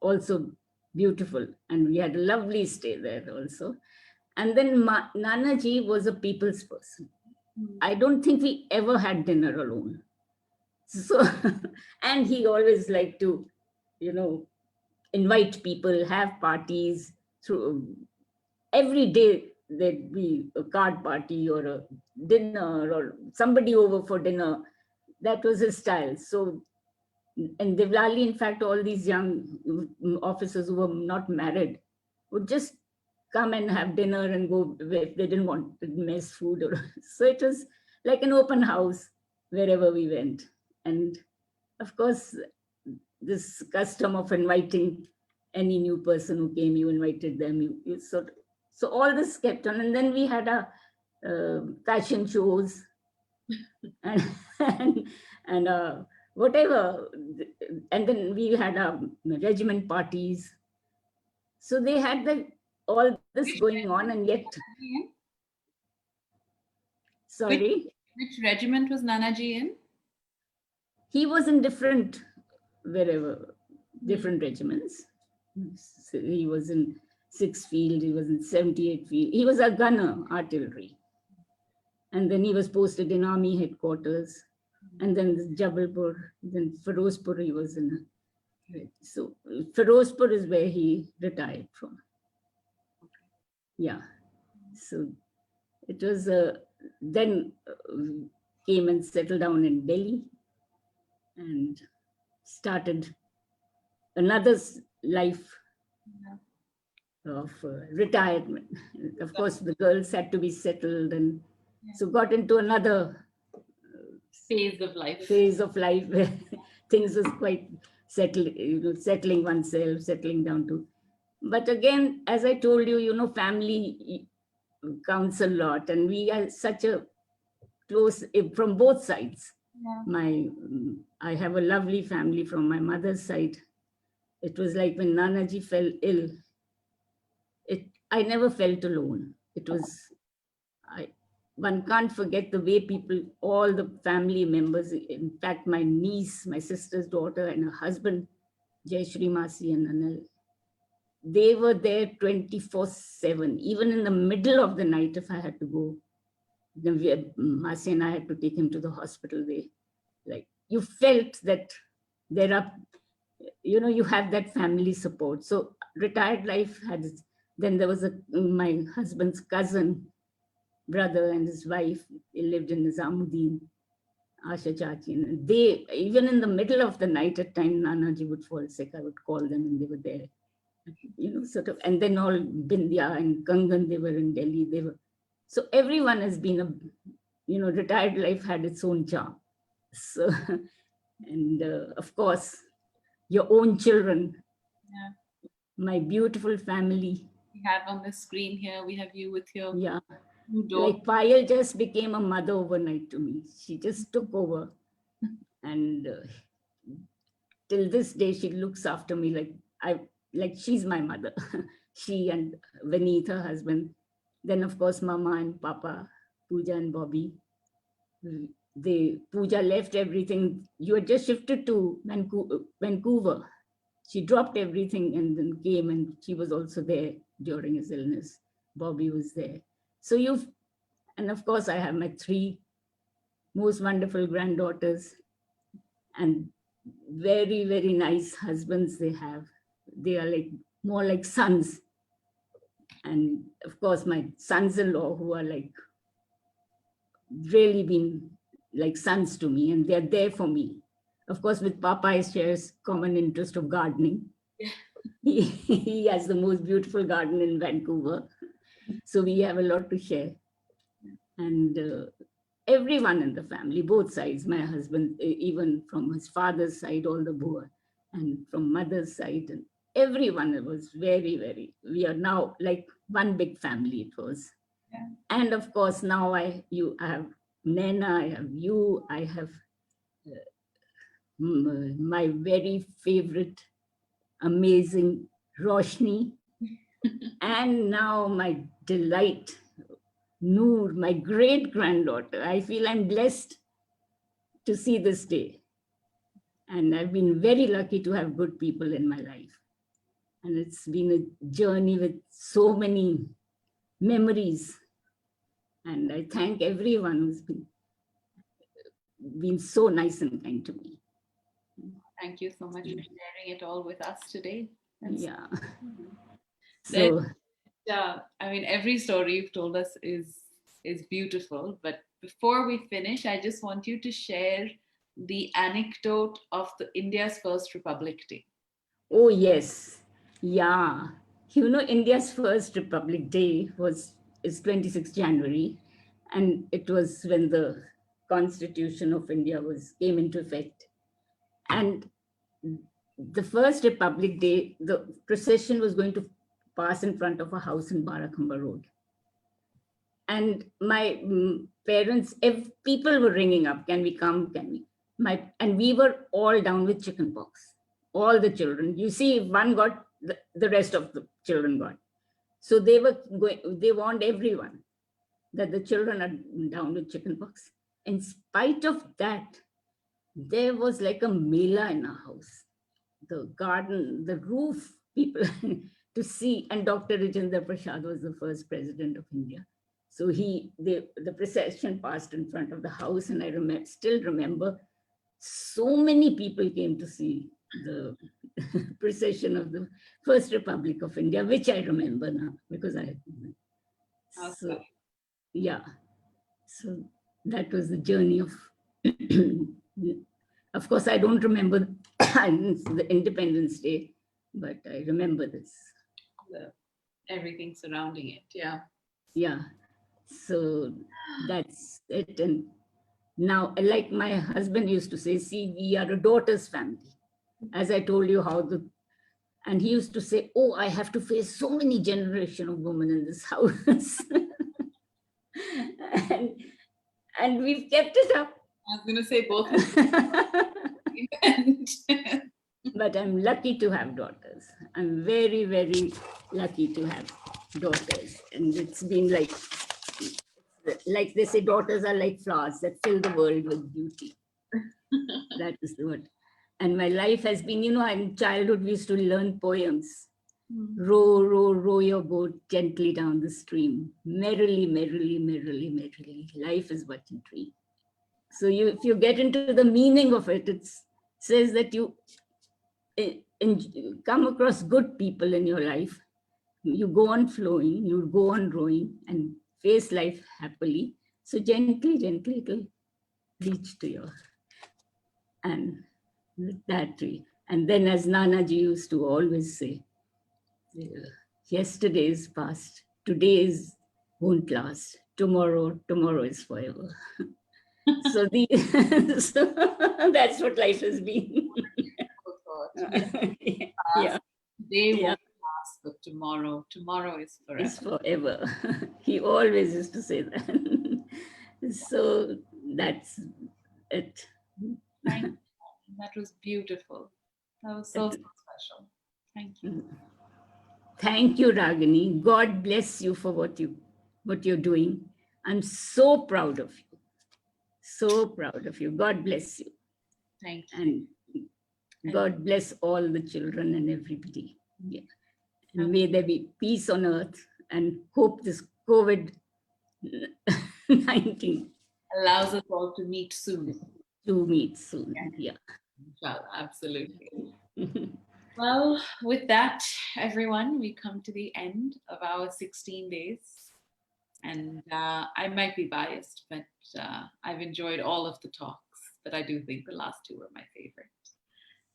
also beautiful, and we had a lovely stay there also. And then Nanaji was a people's person. I don't think we ever had dinner alone. So, and he always liked to, invite people, have parties. Through every day there'd be a card party or a dinner or somebody over for dinner. That was his style. So, in Devlali, in fact, all these young officers who were not married would just come and have dinner and go if they didn't want mess food. So it was like an open house wherever we went. And of course, this custom of inviting any new person who came, you invited them. So all this kept on. And then we had a fashion shows and whatever. And then we had regiment parties. So they had all this going on, and yet, sorry? Which regiment was Nanaji in? He was in different regiments. So he was in 6th Field, he was in 78th Field. He was a gunner, artillery. And then he was posted in army headquarters. And then Jabalpur, then Firozpur he was in. So Firozpur is where he retired from. Yeah. So it was, then came and settled down in Delhi and started another life of retirement. Of course, the girls had to be settled, and so got into another phase of life where things was quite settling oneself, settling down to. But again, as I told you, family counts a lot, and we are such a close from both sides. Yeah. I have a lovely family from my mother's side. It was like when Nanaji fell ill, I never felt alone. It was, one can't forget the way people, all the family members, in fact, my niece, my sister's daughter, and her husband, Jayashri Masi and Anil, they were there 24/7. Even in the middle of the night, if I had to go, Masi and I had to take him to the hospital. You felt that there are, you have that family support. So retired life had, then there was my husband's cousin, brother and his wife, they lived in Nizamuddin, Asha Chachi. And they, even in the middle of the night at time, Nanaji would fall sick, I would call them and they were there. Sort of, and then all Bindya and Kangan, they were in Delhi, so everyone has been retired life had its own charm. So, and of course, your own children, my beautiful family. We have on the screen here, we have you with your like Payal just became a mother overnight to me. She just took over. And till this day, she looks after me like she's my mother. She and Vineet, her husband. Then of course, Mama and Papa, Pooja and Bobby. Pooja left everything. You had just shifted to Vancouver. She dropped everything and then came, and she was also there during his illness. Bobby was there. So and of course I have my 3 most wonderful granddaughters, and very, very nice husbands they have. They are like more like sons. And of course my sons-in-law, who are like really been like sons to me, and they're there for me. Of course, with Papa, I shares common interest of gardening. He has the most beautiful garden in Vancouver. So we have a lot to share. And everyone in the family, both sides, my husband, even from his father's side, all the Boer, and from mother's side, and everyone was very, very, we are now like one big family it was. Yeah. And of course, now I have Nena, I have you, I have my very favorite, amazing Roshni, and now my delight, Noor, my great granddaughter. I feel I'm blessed to see this day. And I've been very lucky to have good people in my life. And it's been a journey with so many memories. And I thank everyone who's been so nice and kind to me. Thank you so much for sharing it all with us today. Yeah. So yeah, I mean, every story you've told us is beautiful. But before we finish, I just want you to share the anecdote of India's first Republic Day. Oh, yes. Yeah. You know, India's first Republic Day is 26 January. And it was when the Constitution of India came into effect. And the first Republic Day, the procession was going to pass in front of a house in Barakhamba Road. And my parents, people were ringing up, can we come, can we? And we were all down with chickenpox, all the children. You see, if one got, the rest of the children got. So they warned everyone that the children are down with chickenpox. In spite of that, there was like a mela in our house. The garden, the roof, people to see. And Dr. Rajendra Prasad was the first president of India. So the procession passed in front of the house, and I still remember so many people came to see the procession of the first Republic of India, which I remember now because so, yeah. So that was the journey of course, I don't remember the Independence Day, but I remember this. Everything surrounding it, yeah. Yeah, so that's it. And now, like my husband used to say, see, we are a daughter's family. As I told you and he used to say, oh, I have to face so many generations of women in this house. and we've kept it up. I was going to say both. But I'm lucky to have daughters. I'm very, very lucky to have daughters. And it's been like they say, daughters are like flowers that fill the world with beauty. That is the word. And my life has been, in childhood, we used to learn poems. Row, row, row your boat gently down the stream. Merrily, merrily, merrily, merrily. Life is but a dream. So if you get into the meaning of it, it says that you come across good people in your life. You go on flowing, you go on rowing and face life happily. So gently, gently, it will reach to you. And that tree. And then as Nanaji used to always say, yesterday is past, today won't last, tomorrow is forever. So that's what life has been. Yeah. Today won't last, but tomorrow is forever. It's forever. He always used to say that. So that's it. Thank you. That was beautiful. That was so special. Thank you. Thank you, Ragini. God bless you for what you're doing. I'm so proud of you. So proud of you. God bless you. Thank you. And God bless all the children and everybody. Yeah. And may there be peace on earth, and hope this COVID-19 allows us all to meet soon. Yeah. Well, absolutely. Well, with that, everyone, we come to the end of our 16 days. And I might be biased, but I've enjoyed all of the talks, but I do think the last two were my favorite.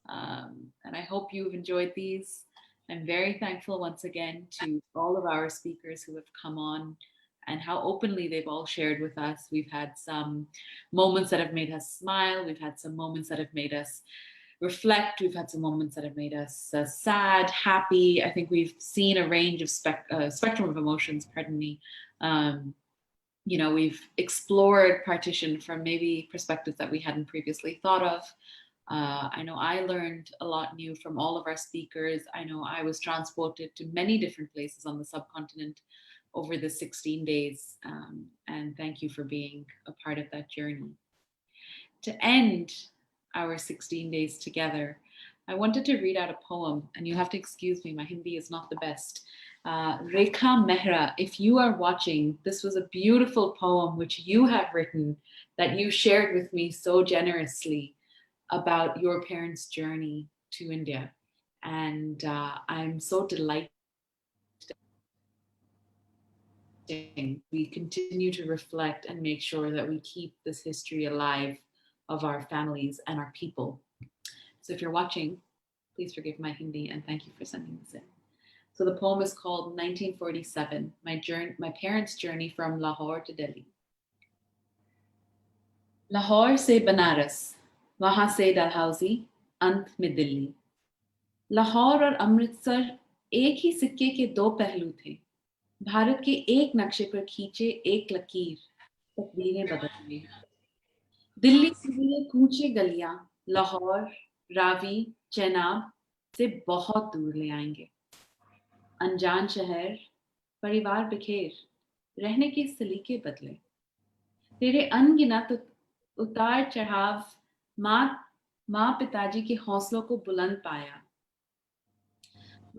And I hope you've enjoyed these. I'm very thankful once again to all of our speakers who have come on and how openly they've all shared with us. We've had some moments that have made us smile. We've had some moments that have made us reflect. We've had some moments that have made us sad, happy. I think we've seen a range of spectrum of emotions, pardon me. We've explored partition from maybe perspectives that we hadn't previously thought of. I know I learned a lot new from all of our speakers. I know I was transported to many different places on the subcontinent over the 16 days. And thank you for being a part of that journey. To end our 16 days together, I wanted to read out a poem, and you have to excuse me, my Hindi is not the best. Rekha Mehra, if you are watching, this was a beautiful poem which you have written that you shared with me so generously about your parents' journey to India. And I'm so delighted we continue to reflect and make sure that we keep this history alive of our families and our people. So if you're watching, please forgive my Hindi and thank you for sending this in. So the poem is called 1947, My Parents' Journey from Lahore to Delhi. Lahore se Banaras, wahan se Dalhousie, ant mein Delhi. Lahore और अमृतसर एक ही सिक्के के दो पहलू थे. भारत के एक नक्शे पर खींचे एक लकीर, तकदीरें बदल गई. दिल्ली के लिए कूचे गलियां लाहौर, रावी, चेनाब से बहुत दूर ले आएंगे. अनजान शहर, परिवार बिखेर, रहने के सलीके बदले. तेरे अनगिनत उतार चढ़ाव माँ पिताजी के हौसलों को बुलंद पाया.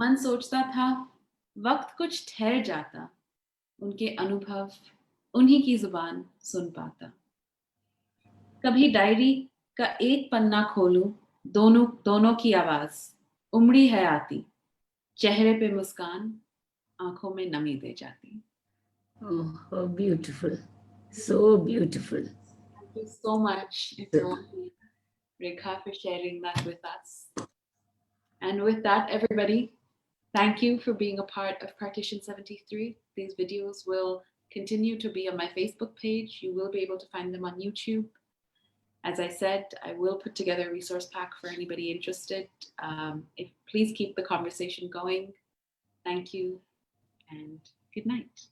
मन सोचता था वक्त कुछ ठहर जाता, उनके अनुभव उन्हीं की जुबान सुन पाता. कभी डायरी का एक पन्ना खोलूं, दोनों की आवाज उमड़ी है आती, चेहरे पे मुस्कान, आंखों में नमी दे जाती. Oh, how beautiful. So beautiful. Thank you so much, everyone. Rekha, for sharing that with us. And with that, everybody, thank you for being a part of Partition 73. These videos will continue to be on my Facebook page. You will be able to find them on YouTube. As I said, I will put together a resource pack for anybody interested. Please keep the conversation going. Thank you and good night.